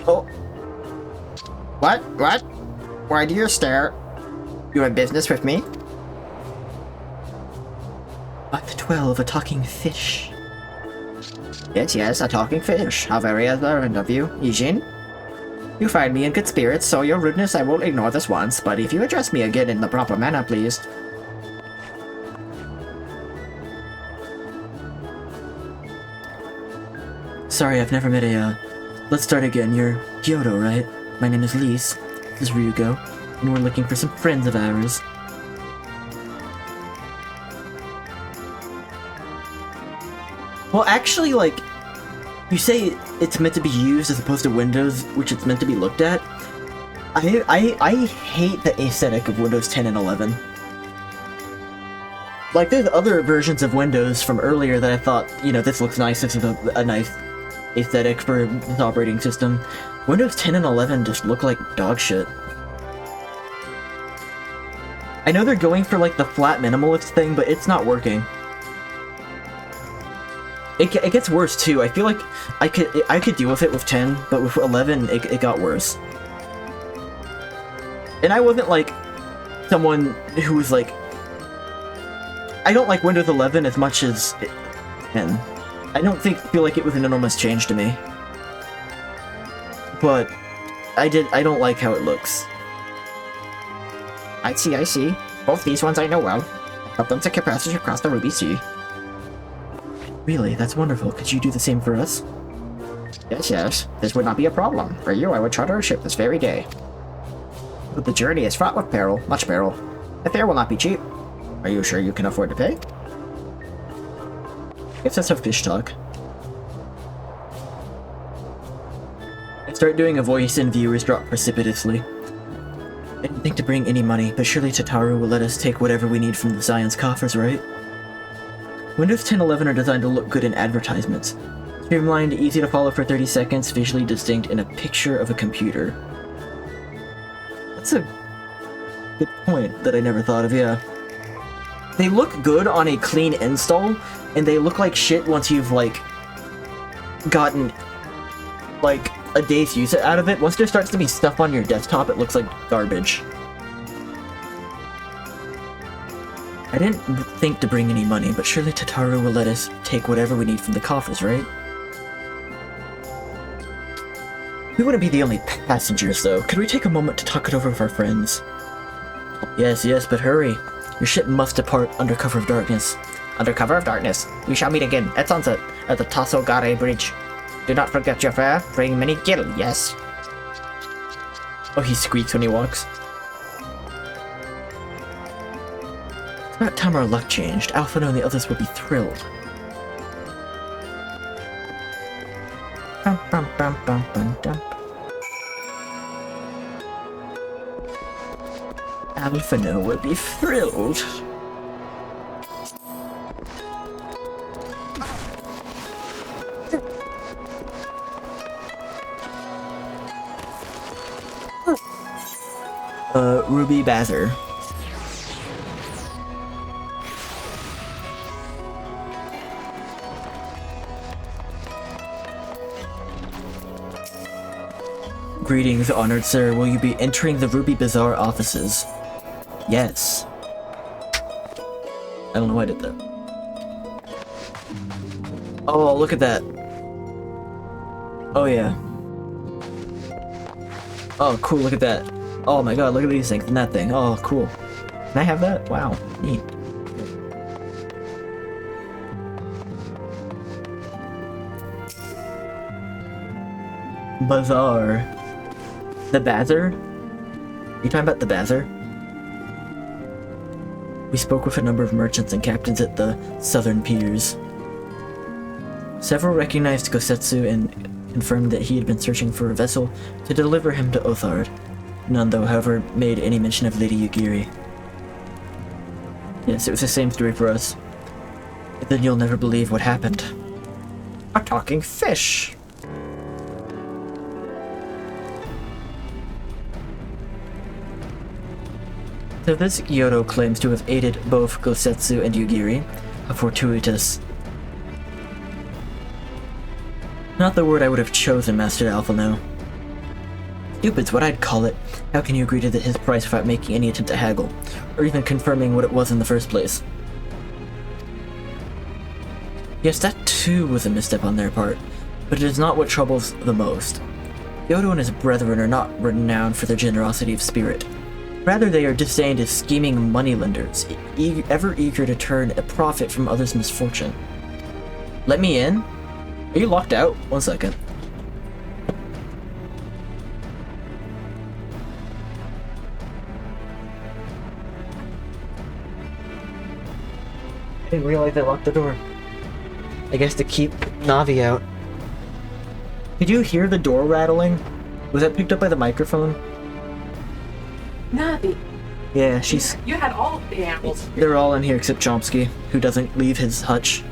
Oh. What? Why do you stare? You have business with me? I've 12, a talking fish. Yes, a talking fish. How very observant of you, Ijin. You find me in good spirits, so your rudeness I will ignore this once, but if you address me again in the proper manner, please. Sorry, I've never met a, Let's start again. You're Kyoto, right? My name is Lise. This is Ryugo, and we're looking for some friends of ours. Well, actually, like, you say it's meant to be used as opposed to Windows, which it's meant to be looked at. I hate the aesthetic of Windows 10 and 11. Like, there's other versions of Windows from earlier that I thought, you know, this looks nice, this is a nice aesthetic for this operating system. Windows 10 and 11 just look like dog shit. I know they're going for, like, the flat minimalist thing, but it's not working. It gets worse, too. I feel like I could deal with it with 10, but with 11, it got worse. And I wasn't, like, someone who was, like... I don't like Windows 11 as much as 10. I don't feel like it was an enormous change to me. But I don't like how it looks. I see. Both these ones I know well. Help them to capacity across the Ruby Sea. Really? That's wonderful. Could you do the same for us? Yes. This would not be a problem. For you, I would charter a ship this very day. But the journey is fraught with peril, much peril. The fare will not be cheap. Are you sure you can afford to pay? Guess that's how fish talk. I start doing a voice and viewers drop precipitously. I didn't think to bring any money, but surely Tataru will let us take whatever we need from the science coffers, right? Windows 10 11 are designed to look good in advertisements. Streamlined, easy to follow for 30 seconds, visually distinct, and a picture of a computer. That's a good point that I never thought of, yeah. They look good on a clean install, and they look like shit once you've, like, gotten, like, a day's use out of it. Once there starts to be stuff on your desktop, it looks like garbage. I didn't think to bring any money, but surely Tataru will let us take whatever we need from the coffers, right? We wouldn't be the only passengers, though. Could we take a moment to talk it over with our friends? Yes, but hurry. Your ship must depart under cover of darkness. Under cover of darkness, we shall meet again at sunset at the Tasogare Bridge. Do not forget your fare. Bring many gil, yes. Oh, he squeaks when he walks. It's about time our luck changed. Alphino and the others will be thrilled. Alphino will be thrilled. Ruby Bazzer. Greetings, honored sir. Will you be entering the Ruby Bazaar offices? Yes. I don't know why I did that. Oh, look at that. Oh, yeah. Oh, cool, look at that. Oh my god, look at these things and that thing. Oh, cool. Can I have that? Wow, neat. Bazaar. The Bazaar? You talking about the Bazaar? We spoke with a number of merchants and captains at the southern piers. Several recognized Gosetsu and confirmed that he had been searching for a vessel to deliver him to Othard. None, though, however, made any mention of Lady Yugiri. Yes, it was the same story for us. But then you'll never believe what happened. A talking fish! So this Yodo claims to have aided both Gosetsu and Yugiri. A fortuitous... Not the word I would have chosen, Master Alphino. Stupid's what I'd call it. How can you agree to his price without making any attempt to haggle, or even confirming what it was in the first place? Yes, that too was a misstep on their part, but it is not what troubles the most. Yodo and his brethren are not renowned for their generosity of spirit. Rather, they are disdained as scheming moneylenders, ever eager to turn a profit from others' misfortune. Let me in? Are you locked out? 1 second. I didn't realize I locked the door. I guess to keep Navi out. Did you hear the door rattling? Was that picked up by the microphone? Navi, Yeah, she's... you had all of the animals. They're all in here except Chomsky, who doesn't leave his hutch.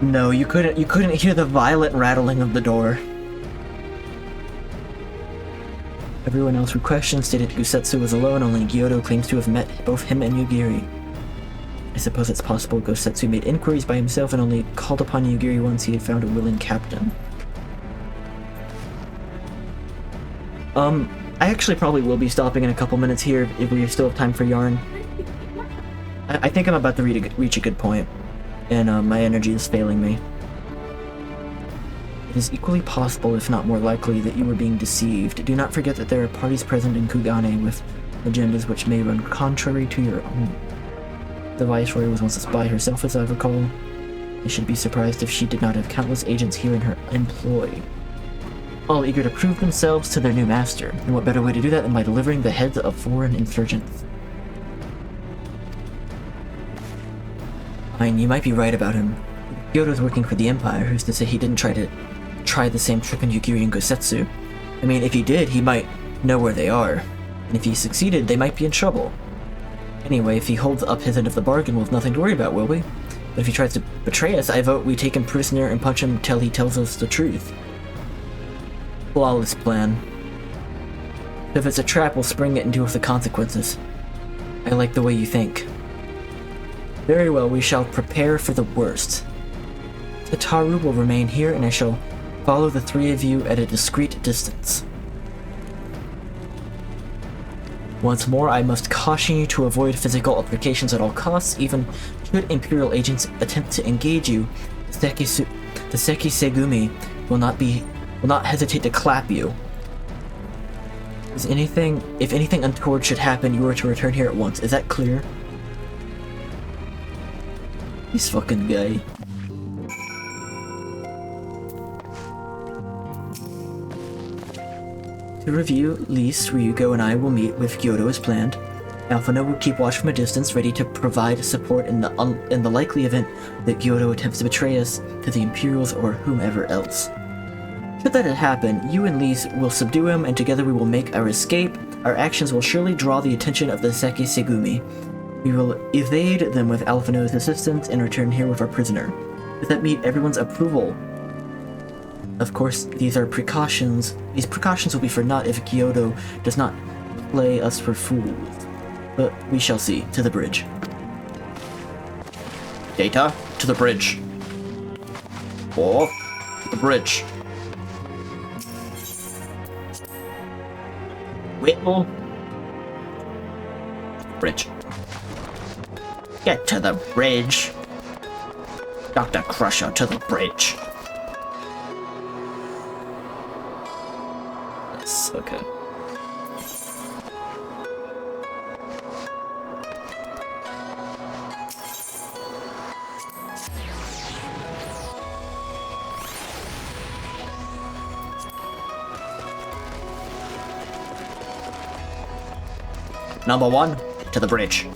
No, you couldn't hear the violent rattling of the door. Everyone else who questioned stated Gusetsu was alone, only Gyoto claims to have met both him and Yugiri. I suppose it's possible Gusetsu made inquiries by himself and only called upon Yugiri once he had found a willing captain. I actually probably will be stopping in a couple minutes here if we still have time for yarn. I think I'm about to reach a good point, and my energy is failing me. It is equally possible, if not more likely, that you were being deceived. Do not forget that there are parties present in Kugane with agendas which may run contrary to your own. The Viceroy was once a spy herself, as I recall. I should be surprised if she did not have countless agents here in her employ, all eager to prove themselves to their new master. And what better way to do that than by delivering the heads of foreign insurgents? I mean, you might be right about him. Kyoto's working for the Empire, who's to say he didn't try the same trick on Yugiri and Gusetsu? I mean, if he did, he might know where they are. And if he succeeded, they might be in trouble. Anyway, if he holds up his end of the bargain, we'll have nothing to worry about, will we? But if he tries to betray us, I vote we take him prisoner and punch him till he tells us the truth. Flawless plan. If it's a trap, we'll spring it and deal with the consequences. I like the way you think. Very well, we shall prepare for the worst. Tataru will remain here, and I shall follow the three of you at a discreet distance. Once more, I must caution you to avoid physical altercations at all costs. Even should Imperial agents attempt to engage you, the Sekisegumi will not hesitate to clap you. If anything untoward should happen, you are to return here at once. Is that clear? This fucking guy. To review, Lise, Ryugo, and I will meet with Kyoto as planned. Alphino will keep watch from a distance, ready to provide support in the likely event that Kyoto attempts to betray us to the Imperials or whomever else. Should that happen, you and Lise will subdue him, and together we will make our escape. Our actions will surely draw the attention of the Sekisegumi. We will evade them with Alphino's assistance and return here with our prisoner. Does that meet everyone's approval? Of course, these are precautions. These precautions will be for naught if Kyoto does not play us for fools. But we shall see. To the bridge. Data, to the bridge. Or, to the bridge. Whittle. Bridge. Get to the bridge. Dr. Crusher, to the bridge. Yes, okay. Number 1, to the bridge.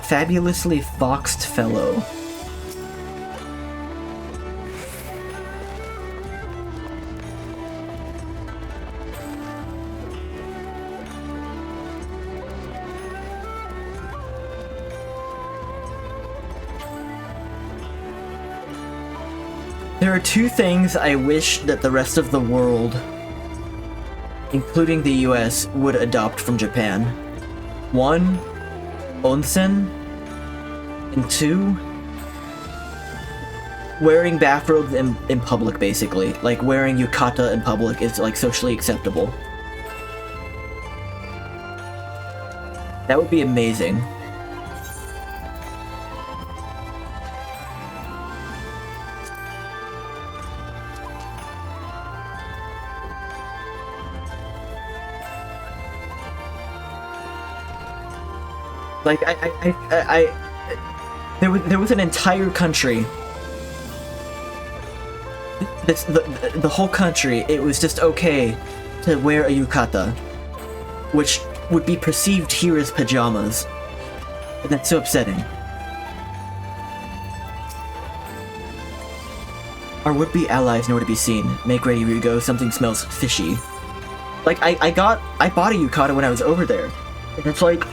Fabulously foxed fellow. There are two things I wish that the rest of the world, including the US, would adopt from Japan. One, onsen, and 2, wearing bathrobes in public, basically. Like, wearing yukata in public is, like, socially acceptable. That would be amazing. Like, there was an entire country. the whole country, it was just okay to wear a yukata, which would be perceived here as pajamas. And that's so upsetting. Our would-be allies nowhere to be seen. Make ready, Ryugo. Something smells fishy. Like, I bought a yukata when I was over there. And it's like,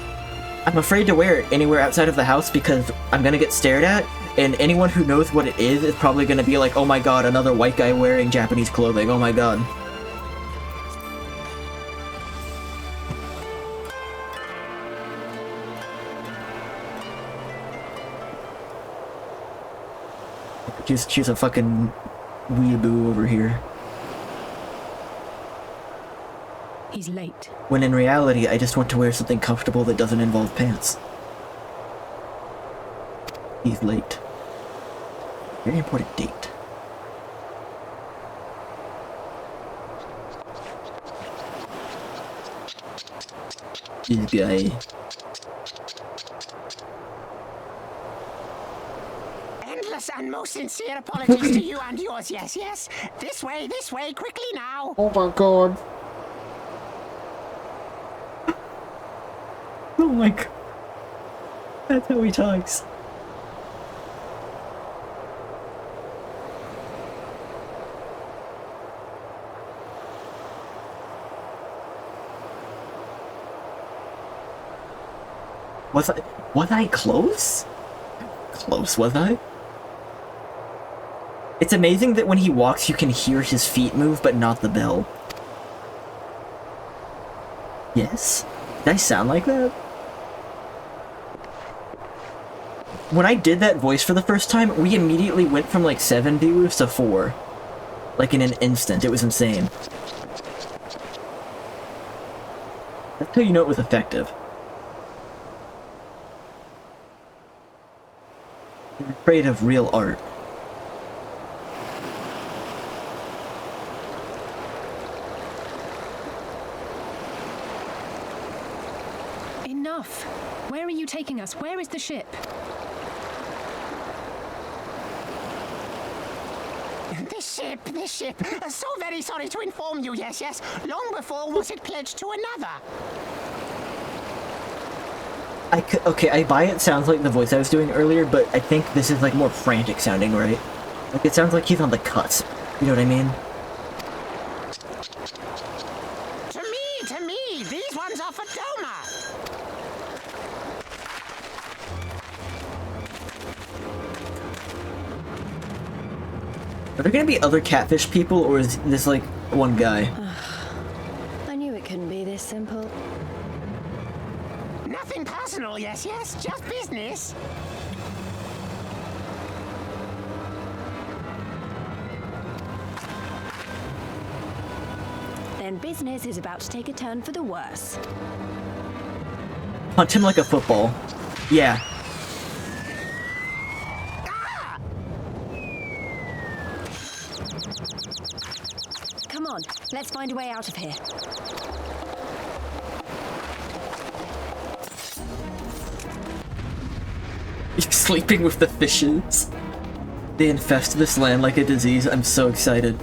I'm afraid to wear it anywhere outside of the house because I'm gonna get stared at, and anyone who knows what it is probably gonna be like, oh my god, another white guy wearing Japanese clothing, oh my god. She's a fucking weeaboo over here. He's late. When in reality, I just want to wear something comfortable that doesn't involve pants. He's late. Very important date. This guy. Endless and most sincere apologies to you and yours, yes, yes. This way, quickly now. Oh my god. Oh my god. That's how he talks. Was I close? Close, was I? It's amazing that when he walks you can hear his feet move, but not the bell. Yes? Did I sound like that? When I did that voice for the first time, we immediately went from like 7 viewers to 4. Like in an instant, it was insane. That's how you know it was effective. I'm afraid of real art. Enough! Where are you taking us? Where is the ship? This ship. So very sorry to inform you, yes, yes. Long before was it pledged to another. Okay, I buy it sounds like the voice I was doing earlier, but I think this is like more frantic sounding, right? Like it sounds like he's on the cusp. You know what I mean? To me, these ones are for Doma. Are there gonna be other catfish people, or is this like one guy? I knew it couldn't be this simple. Nothing personal, yes, yes, just business. Then business is about to take a turn for the worse. Punch him like a football. Yeah. Come on, let's find a way out of here. You're sleeping with the fishes. They infest this land like a disease. I'm so excited.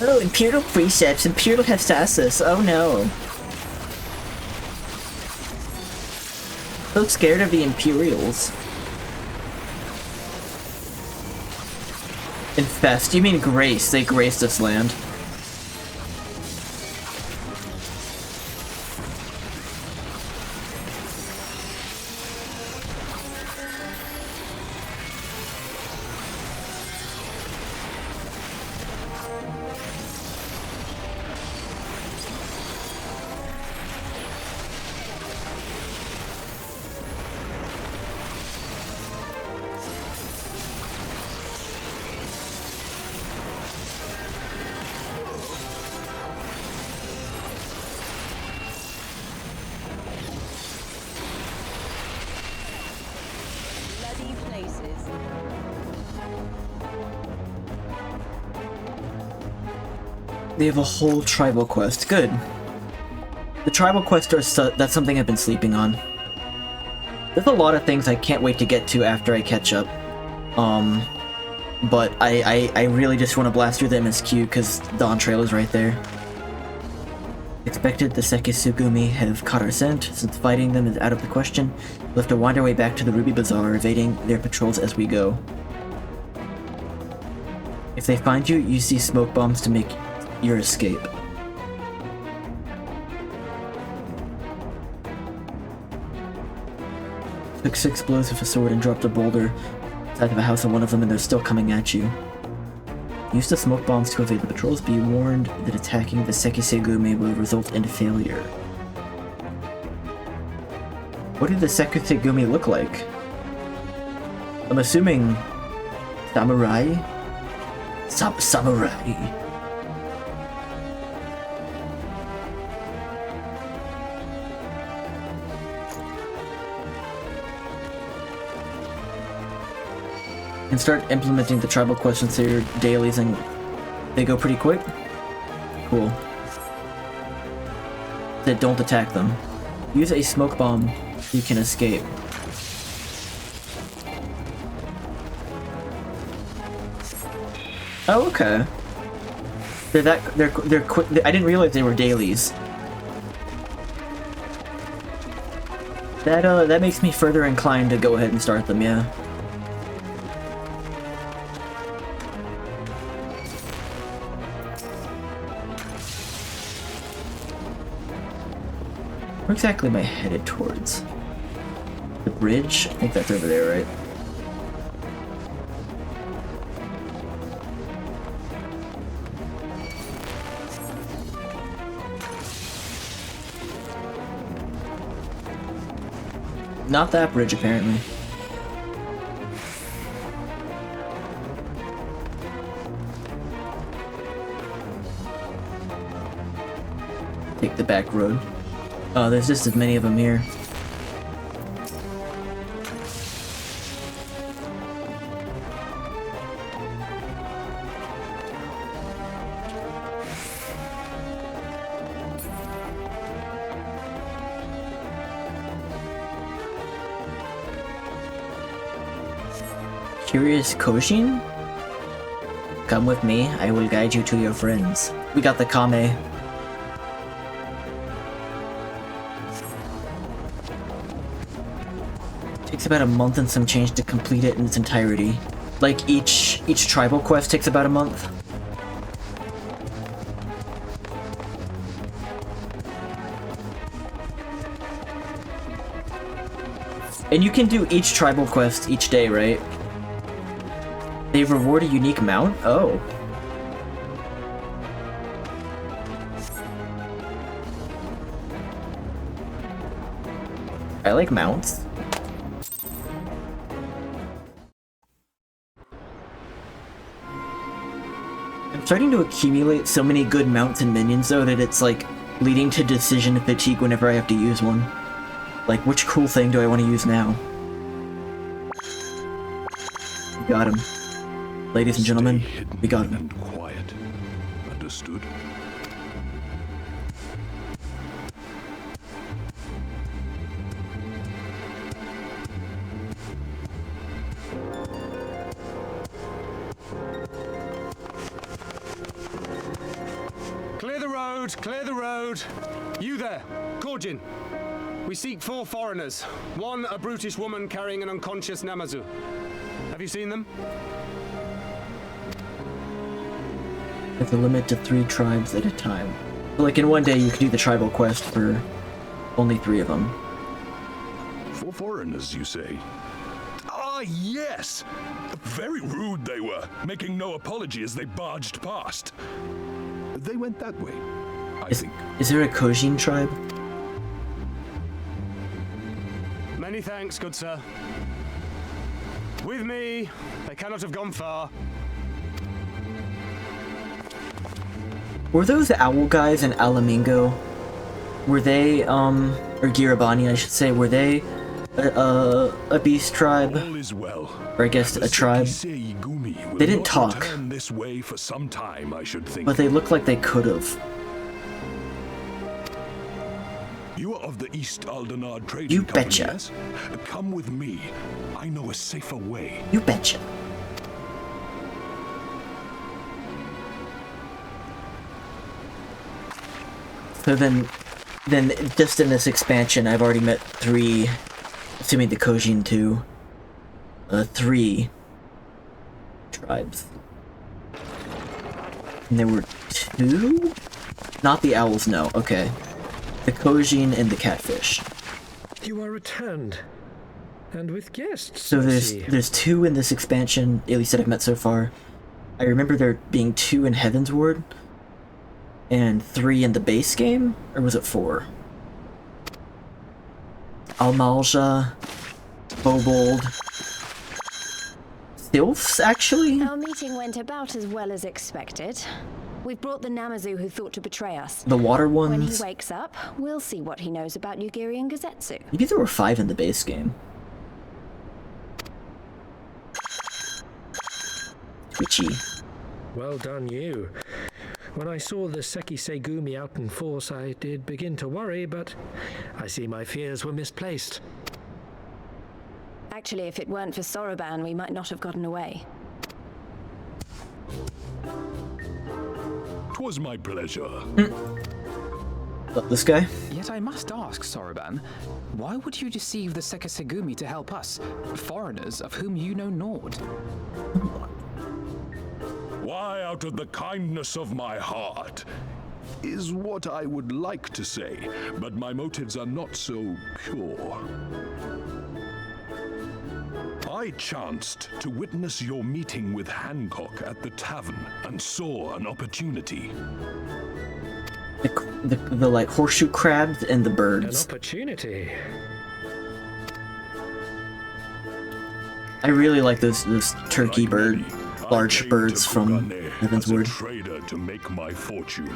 Oh, Imperial precepts, Imperial hepstasis. Oh no. So scared of the Imperials. Infest? You mean grace? They graced this land. They have a whole tribal quest. Good. The tribal quests are that's something I've been sleeping on. There's a lot of things I can't wait to get to after I catch up. But I really just want to blast through the MSQ because Dawn Trail is right there. Expected the Sekisugumi have caught our scent. Since fighting them is out of the question, we'll have to wind our way back to the Ruby Bazaar, evading their patrols as we go. If they find you, use these smoke bombs to make your escape. Took 6 blows with a sword and dropped a boulder inside of a house on one of them, and they're still coming at you. Use the smoke bombs to evade the patrols. Be warned that attacking the Sekisegumi will result in failure. What do the Sekisegumi look like? I'm assuming samurai? Samurai. And start implementing the tribal questions to your dailies, and they go pretty quick. Cool. That don't attack them. Use a smoke bomb so you can escape. Oh, okay. They're quick. I didn't realize they were dailies. That makes me further inclined to go ahead and start them, yeah. Where exactly am I headed towards? The bridge? I think that's over there, right? Not that bridge, apparently. Take the back road. Oh, there's just as many of them here. Curious Kojin? Come with me, I will guide you to your friends. We got the Kame. Takes about a month and some change to complete it in its entirety. Like each tribal quest takes about a month. And you can do each tribal quest each day, right? They reward a unique mount? Oh. I like mounts. I'm starting to accumulate so many good mounts and minions though that it's like leading to decision fatigue whenever I have to use one. Like, which cool thing do I want to use now? We got him. Ladies and gentlemen, we got him. And quiet. Understood? Clear the road! Clear the road! You there, Korjin. We seek 4 foreigners. 1, a brutish woman carrying an unconscious Namazu. Have you seen them? With a limit to 3 tribes at a time. So like in one day you could do the tribal quest for only 3 of them. 4 foreigners, you say? Ah, yes! Very rude they were, making no apology as they barged past. They went that way, I think. Is there a Kojin tribe? Many thanks, good sir. With me, they cannot have gone far. Were those owl guys in Alamingo? Were they, or Girabani, I should say, were they a beast tribe? All is well. Or I guess a tribe? They didn't talk. This way for some time, I should think. But they looked like they could have. You are of the East Aldenard Trading You Company, betcha. yes? Come with me. I know a safer way. You betcha. So then just in this expansion, I've already met 3, assuming the Kojin too, 3 tribes. And there were 2? Not the owls, no. Okay. The Kojin and the catfish. You are returned. And with guests. So I there's see. 2 in this expansion, at least that I've met so far. I remember there being 2 in Heaven's Ward, and 3 in the base game, or was it 4? Almalja, Kobold, Sylphs, actually? Our meeting went about as well as expected. We've brought the Namazu who thought to betray us. The water When he ones? wakes up, we'll see what he knows about Yugiri and Gazetsu. Maybe there were 5 in the base game. Twitchy. Well done, you. When I saw the Seki Segumi out in force, I did begin to worry, but I see my fears were misplaced. Actually, if it weren't for Soroban, we might not have gotten away. 'Twas my pleasure. This guy? Yet I must ask, Soroban, why would you deceive the Sekisegumi to help us, foreigners of whom you know naught? Why, out of the kindness of my heart, is what I would like to say, but my motives are not so pure. I chanced to witness your meeting with Hancock at the tavern and saw an opportunity. The like horseshoe crabs and the An birds. opportunity. I really like those turkey Like bird, many, I large came birds to from Kugane Heaven's as a Word. trader to make my fortune.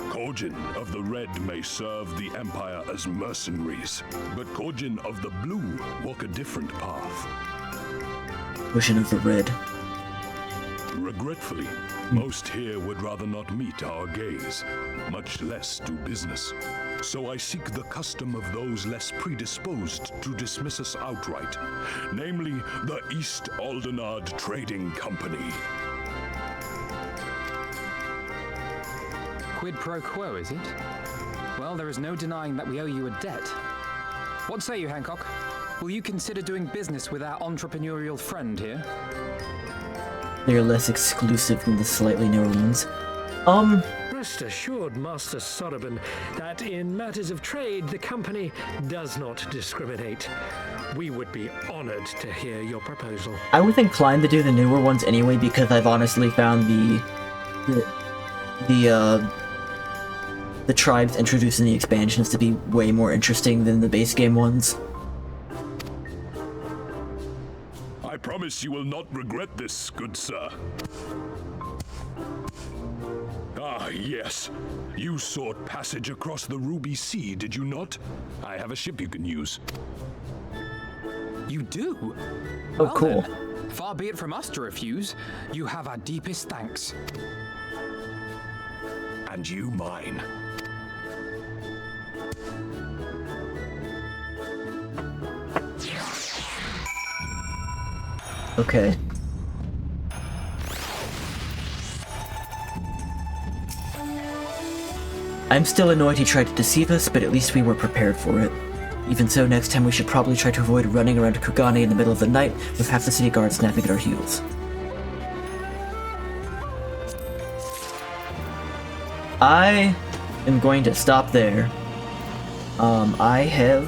Kojin of the Red may serve the Empire as mercenaries, but Kojin of the Blue walk a different path. Vision of the red. Regretfully, most here would rather not meet our gaze, much less do business. So I seek the custom of those less predisposed to dismiss us outright, namely the East Aldenard Trading Company. Quid pro quo, is it? Well, there is no denying that we owe you a debt. What say you, Hancock? Will you consider doing business with our entrepreneurial friend here? They're less exclusive than the slightly narrow ones. Rest assured, Master Soroban, that in matters of trade, the company does not discriminate. We would be honored to hear your proposal. I was inclined to do the newer ones anyway because I've honestly found the tribes introduced in the expansions to be way more interesting than the base game ones. I promise you will not regret this, good sir. Ah, yes. You sought passage across the Ruby Sea, did you not? I have a ship you can use. You do? Oh, Well cool. then, far be it from us to refuse. You have our deepest thanks. And you mine. Okay. I'm still annoyed he tried to deceive us, but at least we were prepared for it. Even so, next time we should probably try to avoid running around Kugane in the middle of the night with half the city guards snapping at our heels. I am going to stop there. I have...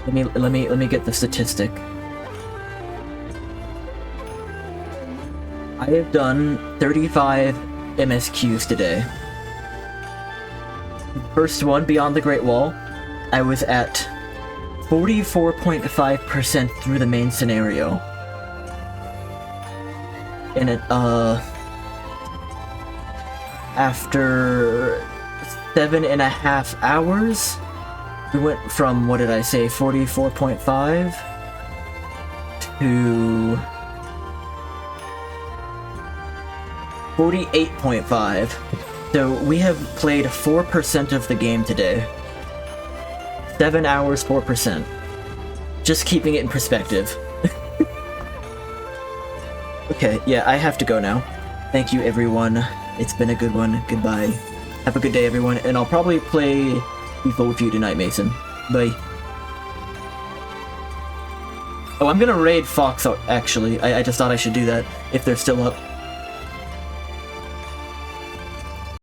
Let me get the statistic. I have done 35 MSQs today. First one, Beyond the Great Wall, I was at 44.5% through the main scenario. And it, after 7.5 hours, we went from, what did I say, 44.5 to 48.5. So we have played 4% of the game today. 7 hours, 4%. Just keeping it in perspective. Okay, yeah, I have to go now. Thank you, everyone. It's been a good one. Goodbye. Have a good day, everyone, and I'll probably play FIFA with you tonight, Mason. Bye. Oh, I'm gonna raid Fox, actually. I just thought I should do that, if they're still up.